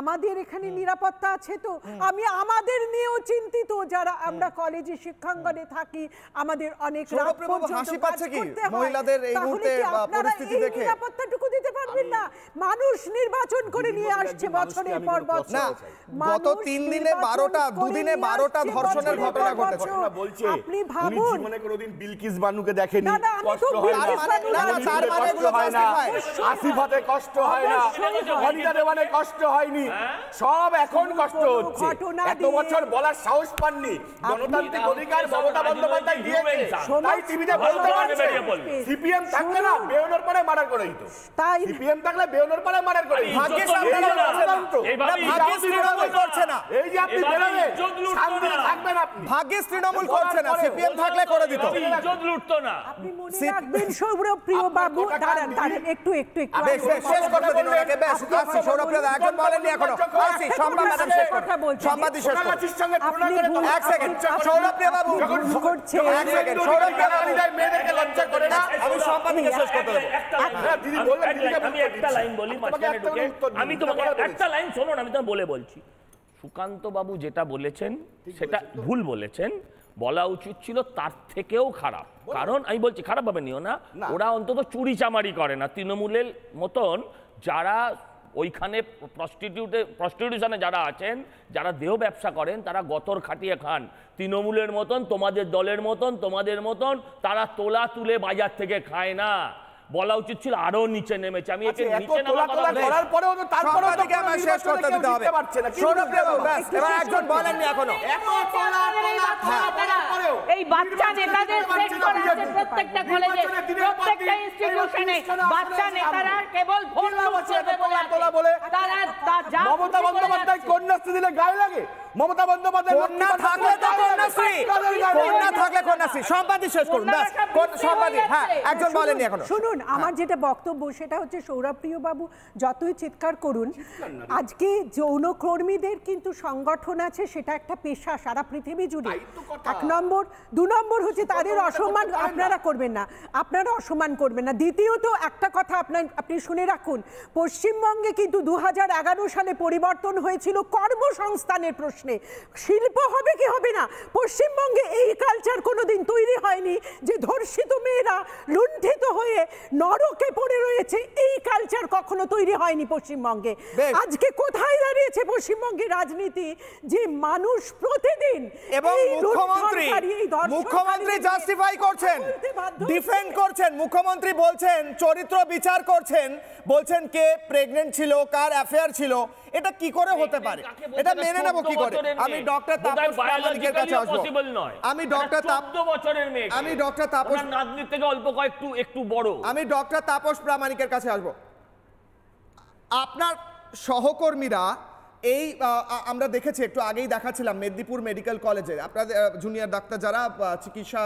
আমাদের এখানে নিরাপত্তা আছে তো, আমি আমাদের নিয়েও চিন্তিত যারা আমরা কলেজে শিক্ষাঙ্গনে থাকি, আমাদের অনেক রাত পর্যন্ত কাজ করতে হয়। মহিলাদের এই মুহূর্তে পরিস্থিতি দেখে নিরাপত্তাটুকু দিতে পারবেন না? মানুষ নির্বাচন করে নিয়ে আসছে বছরের পর বছর। না, গত 3 দিনে 12টা, 2 দিনে 12টা ধর্ষণের ঘটনা ঘটেছে। আপনি ভাবুন, জীবনে কোনোদিন বিলকিস বানুকে দেখেনি, না, আমি তো কষ্ট হয় না, তার মানে এগুলো আসিফাতে কষ্ট হয় না, অনিতা দেওয়ানে কষ্ট হয়নি, সব এখন কষ্ট হচ্ছে। এত বছর বলার সাহস পাননি, গণতান্ত্রিক অধিকার মমতা বন্দ্যোপাধ্যায় দিয়েছে, তাই টিভিতে বলতে পারছে। সিপিএম থাকলে না বেউনোর পরে মার্ডার করে দিত, তাই সিপিএম থাকলে বেউনোর পরে মার্ডার করে দিত। ভাগ্যিস আপনারা তৃণমূল করছে না, এই যে আপনি বেরোবেন শান্তিতে থাকবেন, আপনি ভাগ্যিস তৃণমূল করছে না, সিপিএম থাকলে করে দিত। ইজ্জত লুটতো না। আপনি মনে রাখবেন সৌরপ্রিয় বাবু, দাঁড়ান একটু শেষ করতে দিন ওনাকে। বেশ, আসছি সৌরপ্রিয় দা, একজন বলেননি এখনো, আসছি সংবাদ ম্যাডাম শেষ করুন, সংবাদই শেষ করুন। এক সেকেন্ড সৌরপ্রিয় বাবু, এক সেকেন্ড সৌরপ্রিয় বাবু, মেয়েদেরকে লজ্জা করে না। আমি সংবাদকে শেষ করতে দেবো। দিদি বললেন, আমি একটা লাইন বলি মাঝখানে ঢুকে, আমি তোমাকে একটা লাইন শোনো, আমি তোমাকে বলছি। সুকান্ত বাবু যেটা বলেছেন সেটা ভুল বলেছেন, বলা উচিত ছিল তার থেকেও খারাপ। কারণ আমি বলছি খারাপ ভাবে নিও না, ওরা অন্তত চুরি চামারি করে না তৃণমূলের মতন। যারা ওইখানে প্রস্টিটিউশনে যারা আছেন, যারা দেহ ব্যবসা করেন, তারা গতর খাটিয়ে খান। তৃণমূলের মতন, তোমাদের দলের মতন, তোমাদের মতন তারা তোলা তুলে বাজার থেকে খায় না। বলা উচিত ছিল আরো নিচে নেমেছে। আমি একে নিচে নামার কথা করার পরেও তো তারপরেও সংবাদকে আমার শেষ করতে দিতে হবে। সৌরপ্রিয় বাবু, ব্যাস, এবার একজন বলেননি এখনো। এই বাচ্চা নেতাদের সেট করা আছে প্রত্যেকটা কলেজে, প্রত্যেকটা ইনস্টিটিউশনে বাচ্চা নেতারা কেবল ভোট বলে তারা মমতা বন্দ্যোপাধ্যায় কন্যাশ্রী দিলে গায়ে লাগে। মমতা বন্দ্যোপাধ্যায় কন্যা থাকলে তো কন্যাশ্রী, কন্যা থাকলে কন্যাশ্রী। সংবাদই শেষ করুন, ব্যাস সংবাদই। হ্যাঁ, একজন বলেননি এখনো। শুনুন, আমার যেটা বক্তব্য সেটা হচ্ছে সৌরপ্রিয় বাবু যতই চিৎকার করুন, আজকে যৌনকর্মীদের কিন্তু সংগঠন আছে, সেটা একটা পেশা সারা পৃথিবী জুড়ে। 1 নম্বর, 2 নম্বর হচ্ছে তাদের অসম্মান আপনারা করবেন না, আপনারা অসম্মান করবেন না। দ্বিতীয়ত একটা কথা আপনি শুনে রাখুন, পশ্চিমবঙ্গে কিন্তু 2011 সালে পরিবর্তন হয়েছিল কর্মসংস্থানের প্রশ্নে। শিল্প হবে কি হবে না, পশ্চিমবঙ্গে এই কালচার কোনোদিন তৈরি হয়নি যে ধর্ষিত মেয়েরা লুণ্ঠিত হয়ে নরকে পড়ে রয়েছে। এই কালচার কখনো তৈরি হয়নি পশ্চিমবঙ্গে। আজকে কোথায় দাঁড়িয়েছে পশ্চিমবঙ্গের রাজনীতি, যে মানুষ প্রতিদিন এবং মুখ্যমন্ত্রী জাস্টিফাই করছেন, ডিফেন্ড করছেন, মুখ্যমন্ত্রী বলছেন, চরিত্র বিচার করছেন, বলছেন কে প্রেগন্যান্ট ছিল, কার অ্যাফেয়ার ছিল। এটা কি করে হতে পারে? এটা মেনে নেব কি করে? আমি ডক্টর তাপস প্রামাণিকের কাছে আসবো। আমি ডক্টর 14 বছরের মেয়ে, আমি ডক্টর তাপস নাতনির থেকে অল্প একটু বড়, আমি ডক্টর তাপস প্রামাণিকের কাছে আসবো। আপনার সহকর্মীরা এই আমরা দেখেছি, একটু আগেই দেখাচ্ছিলাম মেদিনীপুর মেডিকেল কলেজে আপনাদের জুনিয়র ডাক্তার যারা চিকিৎসা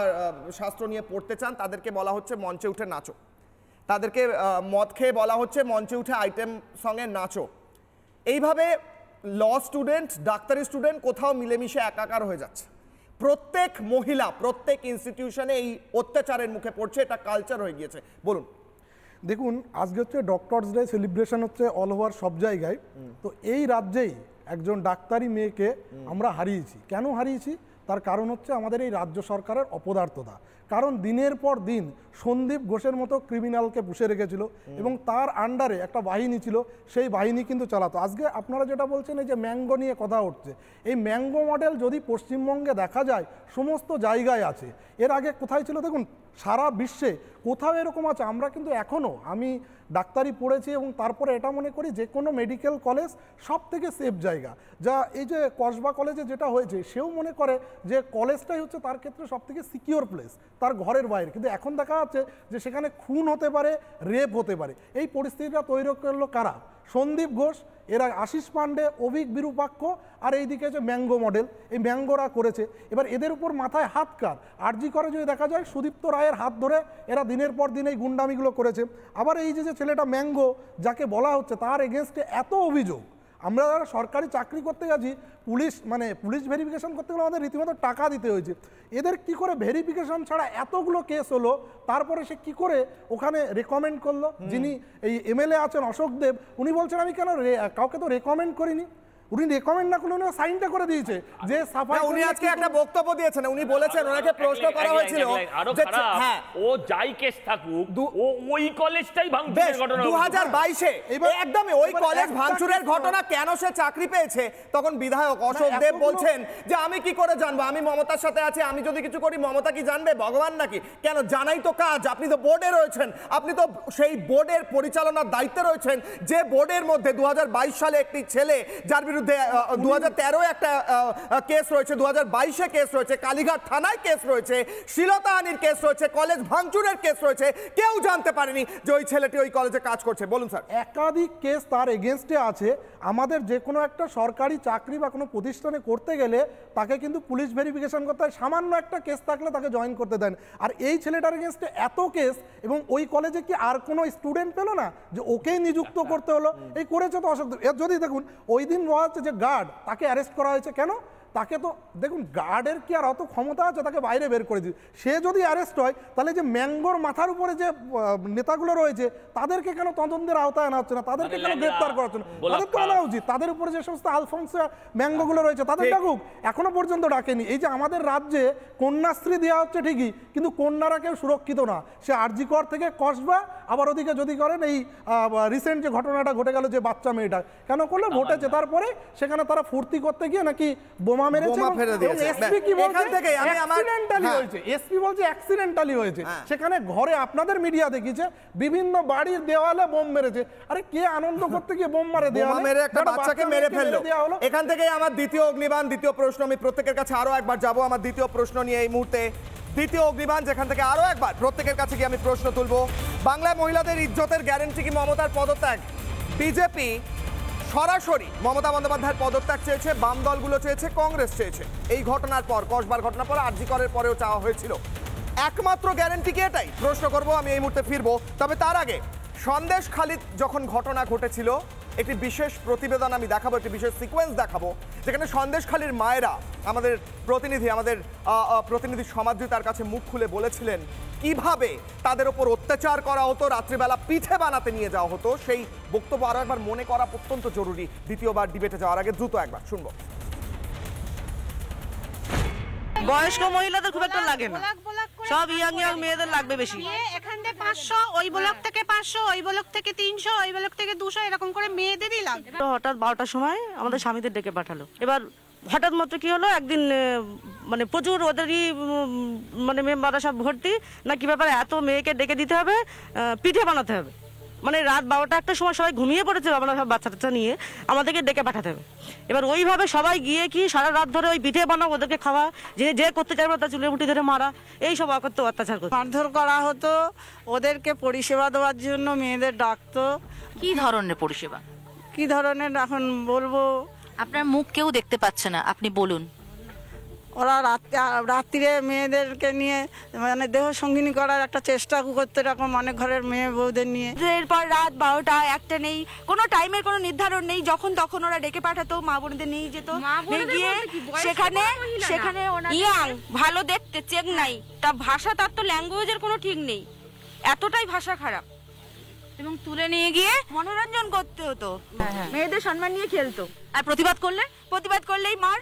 শাস্ত্র নিয়ে পড়তে চান, তাদেরকে বলা হচ্ছে মঞ্চে উঠে নাচো, তাদেরকে মদ খেয়ে বলা হচ্ছে মঞ্চে উঠে আইটেম সঙ্গে নাচো। এইভাবে ল স্টুডেন্ট, ডাক্তারি স্টুডেন্ট কোথাও মিলেমিশে একাকার হয়ে যাচ্ছে। প্রত্যেক মহিলা প্রত্যেক ইনস্টিটিউশনে এই অত্যাচারের মুখে পড়ছে, এটা কালচার হয়ে গিয়েছে। বলুন। দেখুন, আজকে হচ্ছে ডক্টরস ডে সেলিব্রেশন হচ্ছে অল ওভার সব জায়গায়। তো এই রাজ্যেই একজন ডাক্তারি মেয়েকে আমরা হারিয়েছি। কেন হারিয়েছি? তার কারণ হচ্ছে আমাদের এই রাজ্য সরকারের অপদার্থতা। কারণ দিনের পর দিন সন্দীপ ঘোষের মতো ক্রিমিনালকে পুষে রেখেছিল এবং তার আন্ডারে একটা বাহিনী ছিল, সেই বাহিনী কিন্তু চালাতো। আজকে আপনারা যেটা বলছেন, এই যে ম্যাঙ্গো নিয়ে কথা উঠছে, এই ম্যাঙ্গো মডেল যদি পশ্চিমবঙ্গে দেখা যায়, সমস্ত জায়গায় আছে। এর আগে কোথায় ছিল দেখুন, সারা বিশ্বে কোথাও এরকম আছে? আমরা কিন্তু এখনও, আমি ডাক্তারি পড়েছি এবং তারপরে এটা মনে করি যে কোনো মেডিকেল কলেজ সব থেকে সেফ জায়গা। যা এই যে কসবা কলেজে যেটা হয়েছে, সেও মনে করে যে কলেজটাই হচ্ছে তার ক্ষেত্রে সব থেকে সিকিওর প্লেস, তার ঘরের বাইরে। কিন্তু এখন দেখা যাচ্ছে যে সেখানে খুন হতে পারে, রেপ হতে পারে। এই পরিস্থিতিটা তৈরি করলো কারা? সন্দীপ ঘোষ, এরা আশিস পান্ডে, অভিক বিরূপাক্ষ, আর এইদিকে হচ্ছে ম্যাঙ্গো মডেল, এই ম্যাঙ্গোরা করেছে। এবার এদের উপর মাথায় হাত কার? আরজি করে যদি দেখা যায়, সুদীপ্ত রায়ের হাত ধরে এরা দিনের পর দিন এই গুন্ডামিগুলো করেছে। আবার এই যে ছেলেটা ম্যাঙ্গো, যাকে বলা হচ্ছে, তার এগেনস্টে এত অভিযোগ, আমরা যারা সরকারি চাকরি করতে গেছি, পুলিশ ভেরিফিকেশন করতে গেলে আমাদের রীতিমতো টাকা দিতে হয়েছে। এদের কি করে ভেরিফিকেশন ছাড়া এতগুলো কেস হলো, তারপরে সে কি করে ওখানে রেকমেন্ড করলো? যিনি এই এমএলএ আছেন অশোক দেব, উনি বলছেন আমি কেন কাউকে তো রেকমেন্ড করিনি। উনি রেকমেন্ড না করলে উনি সাইনটা করে দিয়েছে যে সাফাই। উনি আজকে একটা বক্তব্য দিয়েছেন, উনি বলেছেন, ওনাকে প্রশ্ন করা হয়েছিল যে হ্যাঁ ও যাই কেস থাকুক ও ওই কলেজটাই ভাঙচুরের ঘটনা 2022-এ একদমই ওই কলেজ ভাঙচুরের ঘটনা কেন সে চাকরি পেয়েছে, তখন বিধায়ক অশোক দেব বলছেন যে আমি কি করে জানবো, আমি মমতার সাথে আছি, আমি যদি কিছু করি মমতা কি জানবে, ভগবান নাকি? কেন জানাই তো কাজ, আপনি তো বোর্ডে রয়েছেন, আপনি তো সেই বোর্ডের পরিচালনার দায়িত্বে রয়েছেন, যে বোর্ডের মধ্যে 2022 সালে একটি ছেলে যার বিরুদ্ধে 2013 একটা কেস রয়েছে, 2022-এ কেস রয়েছে, কালীঘাট থানায় কেস রয়েছে, শ্লীলতাহানির কেস রয়েছে, কলেজ ভাঙচুরের কেস রয়েছে, কেউ জানতে পারেনি যে ওই ছেলেটি ওই কলেজে কাজ করছে। বলুন স্যার। একাধিক কেস তার এগেনস্টে আছে। আমাদের যে কোনো একটা সরকারি চাকরি বা কোনো প্রতিষ্ঠানে করতে গেলে তাকে কিন্তু পুলিশ ভেরিফিকেশন করতে হয়, সামান্য একটা কেস থাকলে তাকে জয়েন করতে দেন। আর এই ছেলেটার এগেনস্টে এত কেস, এবং ওই কলেজে কি আর কোনো স্টুডেন্ট পেলো না যে ওকেই নিযুক্ত করতে হলো? এই করেছে তো অশোক। যদি দেখুন ওই দিন বলা হচ্ছে যে গার্ড, তাকে অ্যারেস্ট করা হয়েছে কেন? তাকে তো দেখুন গার্ডের কি আর অত ক্ষমতা আছে তাকে বাইরে বের করে দিচ্ছে? সে যদি অ্যারেস্ট হয় তাহলে যে ম্যাঙ্গোর মাথার উপরে যে নেতাগুলো রয়েছে তাদেরকে কেন তদন্তের আওতায় আনা হচ্ছে না? তাদেরকে কেন গ্রেপ্তার করা হচ্ছে না? তাদের তো আনা উচিত। তাদের উপরে যে সমস্ত আলফোন্সা ম্যাঙ্গোগুলো রয়েছে তাদের ডাকুক, এখনো পর্যন্ত ডাকেনি। এই যে আমাদের রাজ্যে কন্যাশ্রী দেওয়া হচ্ছে ঠিকই, কিন্তু কন্যারা কেউ সুরক্ষিত না। সে আরজিকর থেকে কসবা, আবার ওদিকে যদি করেন এই রিসেন্ট যে ঘটনাটা ঘটে গেল যে বাচ্চা মেয়েটা, কেন করলো? ভোটে জেতার পরে সেখানে তারা ফুর্তি করতে গিয়ে নাকি বোমা সেখানে ঘরে আপনাদের মিডিয়া দেখিয়েছে বিভিন্ন বাড়ির দেওয়ালে বোম মেরেছে। আরে কে আনন্দ করতে গিয়ে বোম মারে? দেওয়ালে মেরে একটা বাচ্চাকে মেরে ফেললো। এখান থেকে আমার দ্বিতীয় অগ্নিবাণ, দ্বিতীয় প্রশ্ন। আমি প্রত্যেকের কাছে আরো একবার যাব আমার দ্বিতীয় প্রশ্ন নিয়ে এই মুহূর্তে। দ্বিতীয় অগ্নিবাণ, যেখান থেকে আরো একবার প্রত্যেকের কাছে গিয়ে আমি প্রশ্ন তুলবো। বাংলায় মহিলাদের ইজ্জতের গ্যারান্টি কি মমতার পদত্যাগ? বিজেপি সরাসরি মমতা বন্দ্যোপাধ্যায়ের পদত্যাগ চেয়েছে, বাম দলগুলো চেয়েছে, কংগ্রেস চেয়েছে। এই ঘটনার পর, কসবার ঘটনার পর, আরজি করের পরেও চাওয়া হয়েছিল। একমাত্র গ্যারান্টি কি এটাই? প্রশ্ন করব আমি এই মুহূর্তে ফিরবো। তবে তার আগে সন্দেশখালিতে যখন ঘটনা ঘটেছিল একটি বিশেষ প্রতিবেদন আমি দেখাবো, একটি বিশেষ সিকোয়েন্স দেখাবো, যেখানে সন্দেশখালির মায়েরা আমাদের প্রতিনিধি সমাদ্রি তার কাছে মুখ খুলে বলেছিলেন কিভাবে তাদের ওপর অত্যাচার করা হতো, রাত্রিবেলা পিঠে বানাতে নিয়ে যাওয়া হতো। সেই বক্তব্য আরো একবার মনে করা অত্যন্ত জরুরি। দ্বিতীয়বার ডিবেটে যাওয়ার আগে দ্রুত একবার শুনবো। বয়স্ক মহিলাদের খুব একটা লাগে না, সব ইয়াং মেয়েদের লাগবে বেশি। এখান থেকে 500, ওই ব্লক থেকে 500, ওই ব্লক থেকে 300, ওই ব্লক থেকে 200, এরকম করে মেয়েদেরই লাগবে। হঠাৎ 12টার সময় আমাদের স্বামীদের ডেকে পাঠালো। এবার হঠাৎ মাত্র কি হলো, একদিন মানে প্রচুর ওদেরই মানে মেম্বাররা সব ভর্তি না, কি ব্যাপারে এত মেয়েকে ডেকে দিতে হবে, পিঠে বানাতে হবে। মানে রাত 12টা একটা সময় সবাই ঘুমিয়ে পড়েছে, আমরা সব বাচ্চা টাচ্চা নিয়ে, আমাদেরকে ডেকে পাঠাতে হবে। এবার ওইভাবে সবাই গিয়ে কি সারা রাত ধরে ওই পিঠে বানাও, ওদেরকে খাওয়া, যে করতে চাইবে তার চুলের মুঠি ধরে মারা, এই সব অকথ্য অত্যাচার করতো, মারধর করা হতো। ওদেরকে পরিষেবা দেওয়ার জন্য মেয়েদের ডাকতো। কি ধরনের পরিষেবা? কি ধরনের এখন বলবো? আপনার মুখ কেউ দেখতে পাচ্ছে না, আপনি বলুন। ওরা রাত্রিরে মেয়েদেরকে নিয়ে মানে দেহ সঙ্গিনী করার একটা চেষ্টা করতে, এরকম অনেক ঘরের মেয়ে বউদের নিয়ে। এরপর রাত 12টা একটা নেই, কোনো টাইমের কোনো নির্ধারণ নেই, যখন তখন ওরা ডেকে পাঠাতো, মা বোনদের নিয়ে যেত, গিয়ে সেখানে ইয়াং ভালো দেখতে চেক নাই, তা ভাষা, তার তো ল্যাঙ্গুয়েজের কোনো ঠিক নেই, এতটাই ভাষা খারাপ, এবং তুলে নিয়ে গিয়ে মনোরঞ্জন করতে হতো, মেয়েদের সম্মান নিয়ে খেলতো, আর প্রতিবাদ করলেই মার।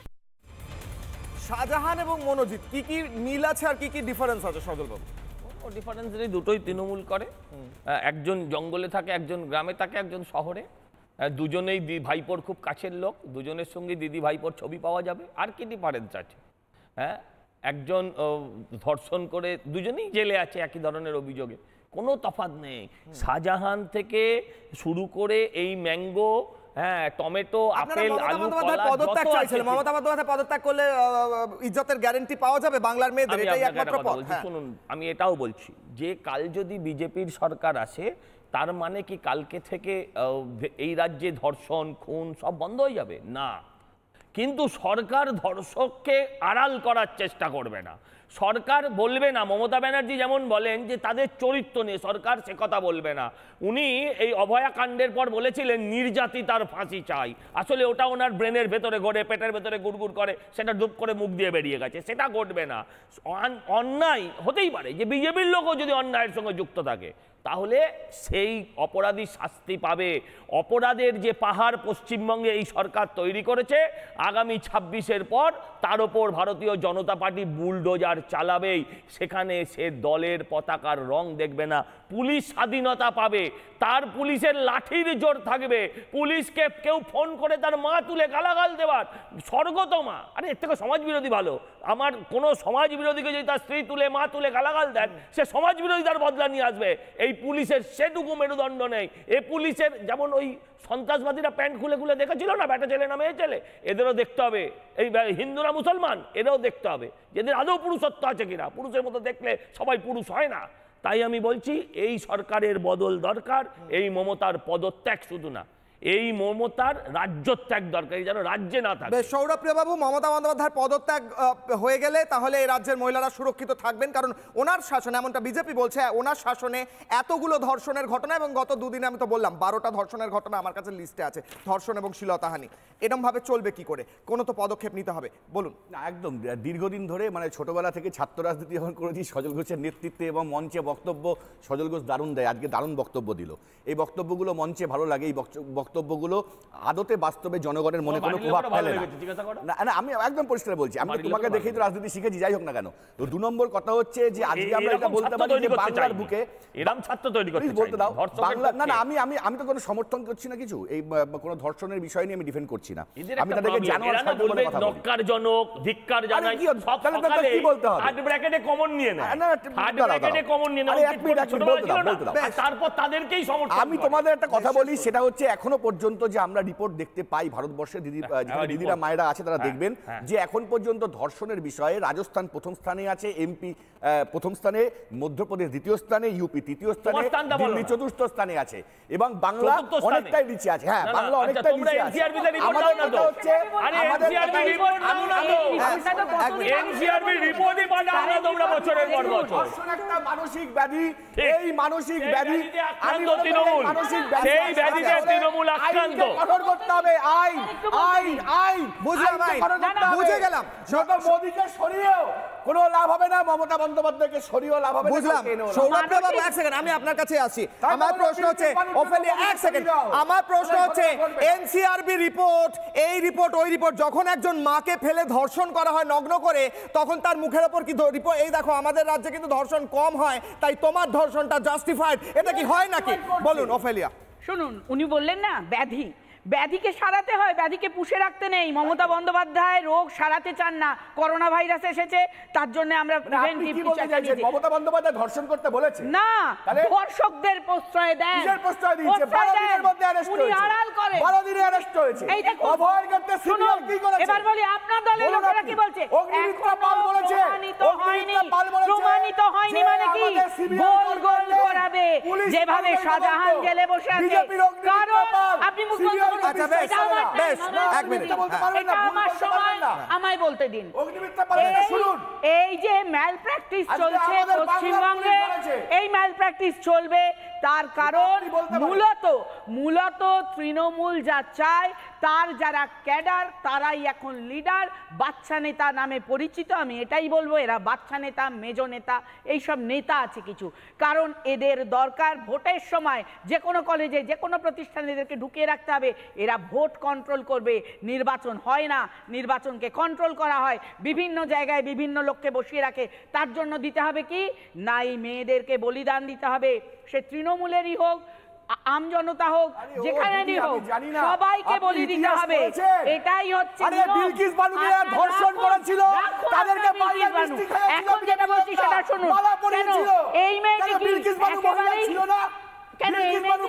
শাহজাহান এবং মনোজিৎ কি কি মিল আছে আর কি কি ডিফারেন্স আছে সজল বাবু? কোনো ডিফারেন্স নেই, দুটোই তৃণমূল করে। একজন জঙ্গলে থাকে, একজন গ্রামে থাকে, একজন শহরে। দুজনেই ভাইপোর খুব কাছের লোক, দুজনের সঙ্গে দিদি ভাইপোর ছবি পাওয়া যাবে। আর কি ডিফারেন্স আছে? হ্যাঁ, একজন ধর্ষণ করে, দুজনেই জেলে আছে একই ধরনের অভিযোগে, কোনো তফাৎ নেই। শাহজাহান থেকে শুরু করে এই ম্যাঙ্গো, হ্যাঁ, টমেটো, আপেল, আলু, পদত্যাগ চাইছিল। মমতা বন্দ্যোপাধ্যায় পদত্যাগ করলে ইজ্জতের গ্যারান্টি পাওয়া যাবে বাংলার মেয়েদের, এটাই একমাত্র পথ। শুনুন, আমি এটাও বলছি যে কাল যদি বিজেপির সরকার আসে, তার মানে কি কালকে থেকে এই রাজ্যে ধর্ষণ, খুন সব বন্ধ হয়ে যাবে? না, কিন্তু সরকার ধর্ষককে আড়াল করার চেষ্টা করবে না। সরকার বলবে না, মমতা ব্যানার্জি যেমন বলেন যে তাদের চরিত্র নিয়ে সরকার সে কথা বলবে না। উনি এই অভয়া কাণ্ডের পর বলেছিলেন নির্যাতিতার ফাঁসি চাই, আসলে ওটা ওনার ব্রেনের ভেতরে ঘটে, পেটের ভেতরে গুড়গুড় করে, সেটা ডুব করে মুখ দিয়ে বেরিয়ে গেছে, সেটা ঘটবে না। অন্যায় হতেই পারে যে বিজেপির লোকও যদি অন্যায়ের সঙ্গে যুক্ত থাকে তাহলে সেই অপরাধী শাস্তি পাবে। অপরাধের যে পাহাড় পশ্চিমবঙ্গে এই সরকার তৈরি করেছে, আগামী 26-এর পর তার ওপর ভারতীয় জনতা পার্টি বুলডোজার চালাবেই। সেখানে সে দলের পতাকার রং দেখবে না। পুলিশ স্বাধীনতা পাবে, তার পুলিশের লাঠির জোর থাকবে। পুলিশকে কেউ ফোন করে তার মা তুলে গালাগাল দেওয়ার, স্বর্গত মা, আরে এর থেকে সমাজ বিরোধী ভালো। আমার কোনো সমাজ বিরোধীকে যদি তার স্ত্রী তুলে মা তুলে গালাগাল দেন, সে সমাজ বিরোধী তার বদলা নিয়ে আসবে। এই পুলিশের সেটুকু মেরুদণ্ড নেই। এ পুলিশের যেমন ওই সন্ত্রাসবাদীরা প্যান্ট খুলে খুলে দেখেছিল না, বেটা ছেলে না মেয়ে ছেলে, এদেরও দেখতে হবে। এই হিন্দুরা মুসলমান, এদেরও দেখতে হবে এদের আদৌ পুরুষত্ব আছে কিনা। পুরুষের মতো দেখলে সবাই পুরুষ হয় না। তাই আমি বলছি এই সরকারের বদল দরকার, এই মমতার পদত্যাগ শুধু না, এই মমতার রাজ্যত্যাগ দরকার, যেন রাজ্যে না থাকে। সৌরভ প্রিয়বাবু, মমতা বন্দ্যোপাধ্যায়ের পদত্যাগ হয়ে গেলে তাহলে এই রাজ্যের মহিলারা সুরক্ষিত থাকবেন, কারণ ওনার শাসনে, এমনটা বিজেপি বলছে, ওনার শাসনে এতগুলো ধর্ষণের ঘটনা, এবং গত দুদিনে আমি তো বললাম 12টা ধর্ষণের ঘটনা আমার কাছে লিস্টে আছে, ধর্ষণ এবং শ্লীলতাহানি। এরকম ভাবে চলবে কি করে? কোনো তো পদক্ষেপ নিতে হবে, বলুন। না, একদম দীর্ঘদিন ধরে, মানে ছোটবেলা থেকে ছাত্র রাজনীতি যখন করেছি, সজল ঘোষের নেতৃত্বে এবং মঞ্চে বক্তব্য সজল ঘোষ দারুণ দেয়, আজকে দারুণ বক্তব্য দিল। এই বক্তব্যগুলো মঞ্চে ভালো লাগে, এই বক্তব্যগুলো আদতে বাস্তবে জনগণের মনে কোনো প্রভাব ফেলে না। না, আমি একদম পরিষ্কার বলছি, আমি তোমাকে দেখেই তো রাজনীতি শিখেছি, যাই হোক না কেন। তো 2 নম্বর কথা হচ্ছে যে আজকে আমরা এটা বলতে পারি যে বাংলার বুকে এরকম ছাত্র তৈরি করতে চাই, বলতে দাও বাংলা। না না, আমি তো কোনো সমর্থন করছি না কিছু, এই কোনো ধর্ষণের বিষয় নিয়ে আমি ডিফেন্ড করছি না। আমি তাদেরকে জানোয়ার শব্দ বলে কথা বলি, নক্কারজনক, ধিক্কার জানাই, সব সকালে কি বলতে হবে, হার্ড ব্র্যাকেটে কমন নিয়ে না, হার্ড ব্র্যাকেটে কমন নিয়ে না, বলতে দাও, তারপর তাদেরকেই সমর্থন। আমি তোমাদের একটা কথা বলি, সেটা হচ্ছে এখনো পর্যন্ত যে আমরা রিপোর্ট দেখতে পাই ভারতবর্ষের দিদিরা মায়েরা আছে, তারা দেখবেন যে এখন পর্যন্ত ধর্ষণের বিষয়ে রাজস্থান প্রথম স্থানে আছে, এমপি প্রথম স্থানে, মধ্যপ্রদেশ দ্বিতীয় স্থানে, ইউপি তৃতীয় স্থানে, দিল্লি চতুর্থ স্থানে আছে, এবং বাংলা অনেকটাই নিচে আছে। হ্যাঁ, বাংলা অনেকটাই নিচে আছে। আমাদের কথা হচ্ছে একটা মানসিক ব্যাধি, এই মানসিক ব্যাধি তৃণমূল আক্রান্ত, কঠোর করতে হবে। আইন আইন আইন বুঝে গেলাম। মোদীকে সরিয়েও কোনো লাভ হবে না, মমতা বন্দ্যোপাধ্যায়কে সরিয়েও লাভ হবে না। বুঝলাম। সৌরভ বাবু, এক সেকেন্ড, আমি আপনার কাছে আসি। আমার প্রশ্ন হচ্ছে, ওফেলিয়া, এক সেকেন্ড, আমার প্রশ্ন হচ্ছে এনসিআরবি রিপোর্ট, এই রিপোর্ট ওই রিপোর্ট, যখন একজন মাকে ফেলে ধর্ষণ করা হয় নগ্ন করে, তখন তার মুখের ওপর কি রিপোর্ট, এই দেখো আমাদের রাজ্যে কিন্তু ধর্ষণ কম হয়, তাই তোমার ধর্ষণটা জাস্টিফাইড, এটা কি হয় নাকি? বলুন ওফেলিয়া। শুনুন, উনি বললেন না ব্যাধি, ব্যাধিকে সারাতে হয়, ব্যাধিকে পুষে রাখতে নেই। মমতা বন্দ্যোপাধ্যায় রোগ সারাতে চান না, করোনা ভাইরাস এসেছে, তার জন্য আমরা মমতা বন্দ্যোপাধ্যায় ধর্ষণ করতে বলেছে না, ধর্ষকদের প্রশ্রয় দেন, প্রশ্রয় দিয়েছে, 12 দিনের মধ্যে অ্যারেস্ট হয়েছে, উনি আড়াল করে 12 দিনে অ্যারেস্ট হয়েছে। এই দেখুন, অভয়ের ক্ষেত্রে সিনিয়র কি করেছে? এবার বলি আপনার দলের লোকেরা কি বলছে? অগ্নিমিত্রা পাল বলেছে, প্রমাণিত হয়নি মানে কি? গোল গোল করাবে, যেভাবে শাহজাহান জেলে বসে আছে, কারণ আপনি মুখ্যমন্ত্রী। আচ্ছা, বেশ, এক মিনিট, আমায় বলতে দিন। এই যে ম্যাল প্র্যাকটিস চলছে পশ্চিমবঙ্গে, এই ম্যাল প্র্যাকটিস চলবে, তার কারণ মূলত তৃণমূল যা চায়, তার যারা ক্যাডার, তারাই এখন লিডার, বাচ্চা নেতা নামে পরিচিত। আমি এটাই বলবো, এরা বাচ্চা নেতা, মেজো নেতা, এইসব নেতা আছে কিছু। কারণ এদের দরকার ভোটের সময় যে কোনো কলেজে, যে কোনো প্রতিষ্ঠানে এদেরকে ঢুকিয়ে রাখতে হবে। এরা ভোট কন্ট্রোল করবে, নির্বাচন হয় না, নির্বাচনকে কন্ট্রোল করা হয়, বিভিন্ন জায়গায় বিভিন্ন লোককে বসিয়ে রাখে। তার জন্য দিতে হবে কি না, এই মেয়েদেরকে বলিদান দিতে হবে, সে তৃণমূলেরই হোক, আমজনতা হোক, যেখানেই হোক, সবাইকে বলি দিতে হবে। এটাই হচ্ছে ধর্ষণ করেছিল, তাদেরকে এখন যেটা বলছি সেটা শুনুন। কেন এই মেয়েটি একেবারেই কেন এই মেয়েটি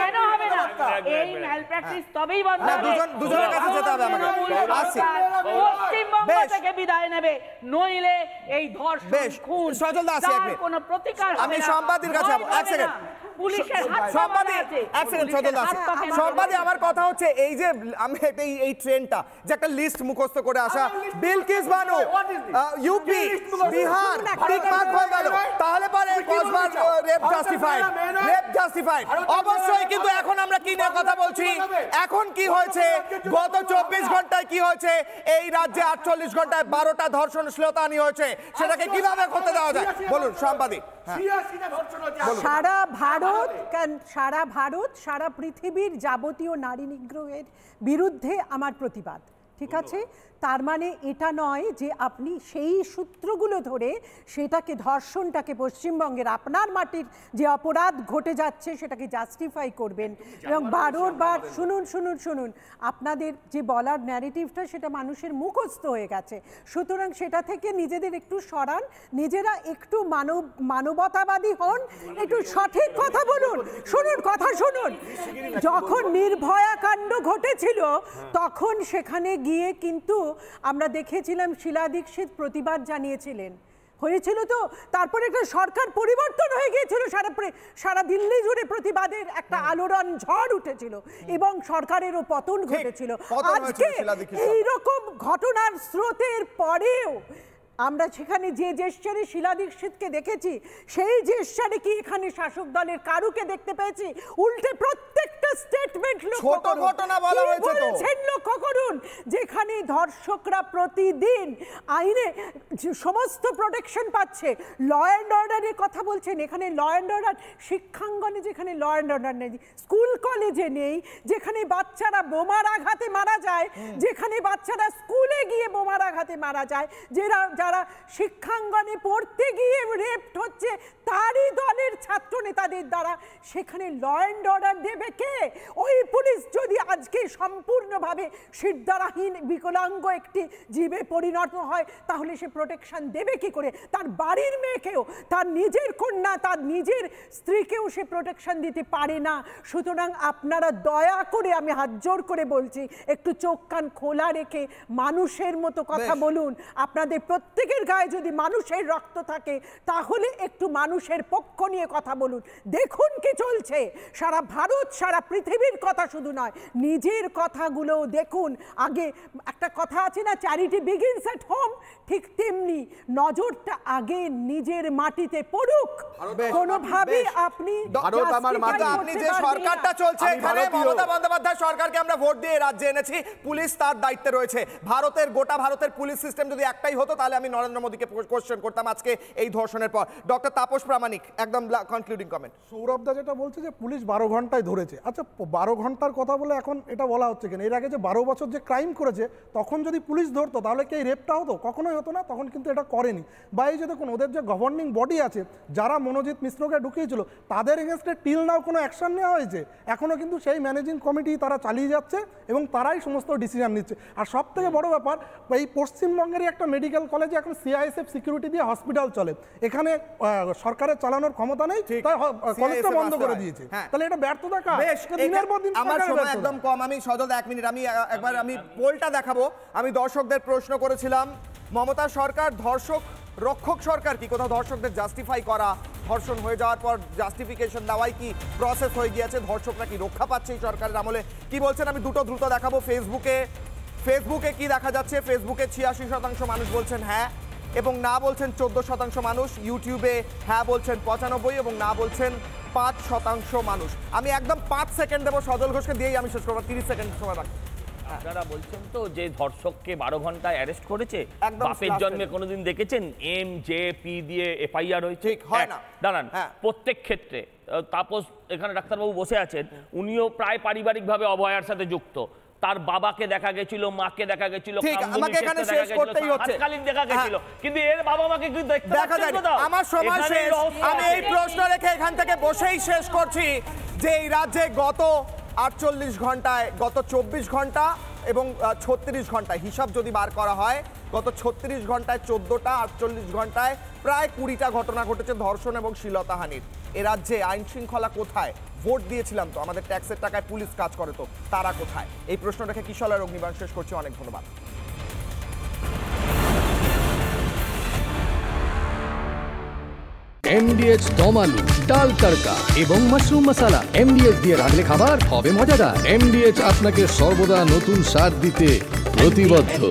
কেন হবে না? এই ম্যাল প্র্যাকটিস তবেই বন্ধ হবে, দুজনের কাছে যেতে হবে আমাকে। পশ্চিমবঙ্গ থেকে বিদায় নেবে, নইলে এই ধর্ষণ, খুন, সজল দা, কোনো প্রতিকার। আমি সম্পাদির কাছে যাবো, এক সেকেন্ড। সম্পাদী আমার কথা হচ্ছে এই যে আমি এই ট্রেনটা যে একটা লিস্ট মুখস্থ করে আসা, বিলকিস বানু ইউপি বিহার টিকমার্ক হয়ে গেল, তাহলে পরে কসবার রেপ জাস্টিফাইড অবশ্যই। কিন্তু এখন আমরা কি নিয়ে কথা বলছি, এখন কি হয়েছে গত 24 ঘন্টায় কি হয়েছে এই রাজ্যে 48 ঘন্টায় 12টা ধর্ষণ শ্লীলতাহানি হয়েছে, সেটাকে কিভাবে করতে দেওয়া যায় বলুন সম্পাদী। সারা ভারত সারা পৃথিবীর যাবতীয় নারী নিগ্রহের বিরুদ্ধে আমার প্রতিবাদ, ঠিক আছে? তার মানে এটা নয় যে আপনি সেই সূত্রগুলো ধরে সেটাকে ধর্ষণটাকে পশ্চিমবঙ্গের আপনার মাটির যে অপরাধ ঘটে যাচ্ছে সেটাকে জাস্টিফাই করবেন এবং বারবার শুনুন আপনাদের যে বলার ন্যারেটিভটা সেটা মানুষের মুখস্থ হয়ে গেছে, সুতরাং সেটা থেকে নিজেদের একটু সরান, নিজেরা একটু মানবতাবাদী হন, একটু সঠিক কথা বলুন। শুনুন যখন নির্ভয়া কাণ্ড ঘটেছিল তখন সেখানে গিয়ে কিন্তু আমরা দেখেছিলাম শিলা দীক্ষিত প্রতিবাদ জানিয়েছিলেন, হয়েছিল তো, তারপরে একটা সরকার পরিবর্তন হয়ে গিয়েছিল, সারা দিল্লি জুড়ে প্রতিবাদের একটা আলোড়ন ঝড় উঠেছিল এবং সরকারেরও পতন ঘটেছিল। আজকে এইরকম ঘটনার স্রোতের পরেও আমরা সেখানে যে জেস্চারে শিলা দীক্ষিতকে দেখেছি সেই জেস্চারে কি এখানে শাসক দলের কারুকে দেখতে পেয়েছি? উল্টে প্রত্যেকটা স্টেটমেন্ট লক্ষ্য করুন যেখানে ধর্ষকরা প্রতিদিন আইনে সমস্ত প্রোটেকশন পাচ্ছে, ল অ্যান্ড অর্ডারের কথা বলছেন, এখানে ল অ্যান্ড অর্ডার শিক্ষাঙ্গনে যেখানে ল অ্যান্ড অর্ডার নেই, স্কুল কলেজে নেই, যেখানে বাচ্চারা বোমার আঘাতে মারা যায়, যেখানে বাচ্চারা স্কুলে গিয়ে বোমার আঘাতে মারা যায়, যারা শিক্ষাঙ্গনে পড়তে গিয়ে রেপড হচ্ছে তারই দলের ছাত্র নেতাদের দ্বারা, সেখানে ল অ্যান্ড অর্ডার দেবে কে? ওই পুলিশ যদি আজকে সম্পূর্ণভাবে শিরদাঁড়াহীন বিকলাঙ্গ একটি জীবে পরিণত হয় তাহলে সে প্রোটেকশন দেবে কি করে? তার বাড়ির মেয়েকেও, তার নিজের কন্যা, তার নিজের স্ত্রীকেও সে প্রোটেকশন দিতে পারে না। সুতরাং আপনারা দয়া করে, আমি হাত জোর করে বলছি, একটু চোখ কান খোলা রেখে মানুষের মতো কথা বলুন। আপনাদের প্রত্যেকের গায়ে যদি মানুষের রক্ত থাকে তাহলে একটু মানুষের পক্ষ নিয়ে কথা বলুন। দেখুন কি চলছে সারা ভারত, সারা পৃথিবীর কথা শুধু নয়, নিজের কথাগুলো দেখুন। আগে একটা কথা আছে না, চ্যারিটি বিগিনস এট হোম, ঠিক তেমনি নজরটা আগে নিজের মাটিতে পড়ুক। কোনোভাবে আপনি যে সরকারটা চলছে এখানে, মমতা বন্দ্যোপাধ্যায় সরকারকে আমরা ভোট দিয়ে রাজ্যে এনেছি, পুলিশ তার দায়িত্বে রয়েছে। গোটা ভারতের পুলিশ সিস্টেম যদি একটাই হতো তাহলে আমি নরেন্দ্র মোদীকে কোশ্চেন করতাম আজকে এই ধর্ষণের পর। ডক্টর তাপস প্রামাণিক, একদম কনক্লুডিং কমেন্ট। সৌরভদা যেটা বলছে যে পুলিশ 12 ঘন্টায় ধরেছে, আচ্ছা 12 ঘন্টার কথা বলে এখন এটা বলা হচ্ছে কেন? এর আগে যে 12 বছর যে ক্রাইম করেছে তখন যদি পুলিশ ধরতো তাহলে কি এই রেপটা হতো? কখনোই হতো না, তখন কিন্তু এটা করেনি। বা এই যে দেখুন ওদের যে গভর্নিং বডি আছে যারা মনোজিৎ মিশ্রকে ঢুকিয়েছিল তাদের এগেনস্টে টিল নাও কোনো অ্যাকশন নেওয়া হয়েছে? এখনও কিন্তু সেই ম্যানেজিং কমিটি তারা চালিয়ে যাচ্ছে এবং তারাই সমস্ত ডিসিশন নিচ্ছে। আর সব থেকে বড় ব্যাপার, এই পশ্চিমবঙ্গেরই একটা মেডিকেল কলেজে এখন সিআইএসএফ সিকিউরিটি দিয়ে হসপিটাল চলে, এখানে সরকারের চালানোর ক্ষমতা নেই, তাই কলেজটা বন্ধ করে দিয়েছে। তাহলে এটা ব্যর্থতা কার? আমার সময় একদম কম, আমি সজল 1 মিনিট, আমি পোলটা দেখাবো। আমি দর্শকদের প্রশ্ন করেছিলাম, মমতা সরকার ধর্ষক রক্ষক সরকার কি? কোথাও ধর্ষকদের জাস্টিফাই করা, ধর্ষণ হয়ে যাওয়ার পর জাস্টিফিকেশন দেওয়াই কি প্রসেস হয়ে গিয়েছে? ধর্ষকরা কি রক্ষা পাচ্ছে এই সরকারের আমলে? কি বলছেন আমি দুটো দ্রুত দেখাবো। ফেসবুকে কি দেখা যাচ্ছে? ফেসবুকে 86% মানুষ বলছেন হ্যাঁ এবং না বলছেন 14% মানুষ। ইউটিউবে হ্যাঁ বলছেন 95 এবং না বলছেন 5% মানুষ। আমি একদম 5 সেকেন্ড দেবো সজল ঘোষকে, দিয়েই আমি শেষ করবো, 30 সেকেন্ড সময় রাখবো। আপনারা বলছেন তো যে ধর্ষককে 12 ঘন্টায় অ্যারেস্ট করেছে, বাপের জন্মে কোনোদিন দেখেছেন MJP দিয়ে FIR হয়েছে? হয় না। দাঁড়ান, প্রত্যেক ক্ষেত্রে তাপস এখানে ডাক্তারবাবু বসে আছেন, উনিও প্রায় পারিবারিকভাবে অভয়ার সাথে যুক্ত। তার বাবাকে দেখা গেছিল, মাকে দেখা গেছিল, দেখা গেছিল, কিন্তু এর বাবা মাকে কি দেখা যায়? আমার সময় শেষ, আমি এই প্রশ্ন রেখে এখান থেকে বসেই শেষ করছি যে এই রাজ্যে গত 48 ঘন্টায়, গত 24 ঘন্টা এবং 36 ঘন্টায় হিসাব যদি বার করা হয়, গত 36 ঘন্টায় 14টা, 48 ঘন্টায় প্রায় 20টা ঘটনা ঘটেছে ধর্ষণ এবং শ্লীলতাহানির। এ রাজ্যে আইন শৃঙ্খলা কোথায়? ভোট দিয়েছিলাম তো, আমাদের ট্যাক্সের টাকায় পুলিশ কাজ করে তো, তারা কোথায়? এই প্রশ্ন রেখে কিশোরের অগ্নিবাণ শেষ করছি। অনেক ধন্যবাদ। MDH দম আলু, ডাল তড়কা এবং মাশরুম মশলা। MDH দিয়ে রাঁধলে খাবার হবে মজাদার। MDH আপনাকে সর্বদা নতুন স্বাদ দিতে প্রতিবদ্ধ।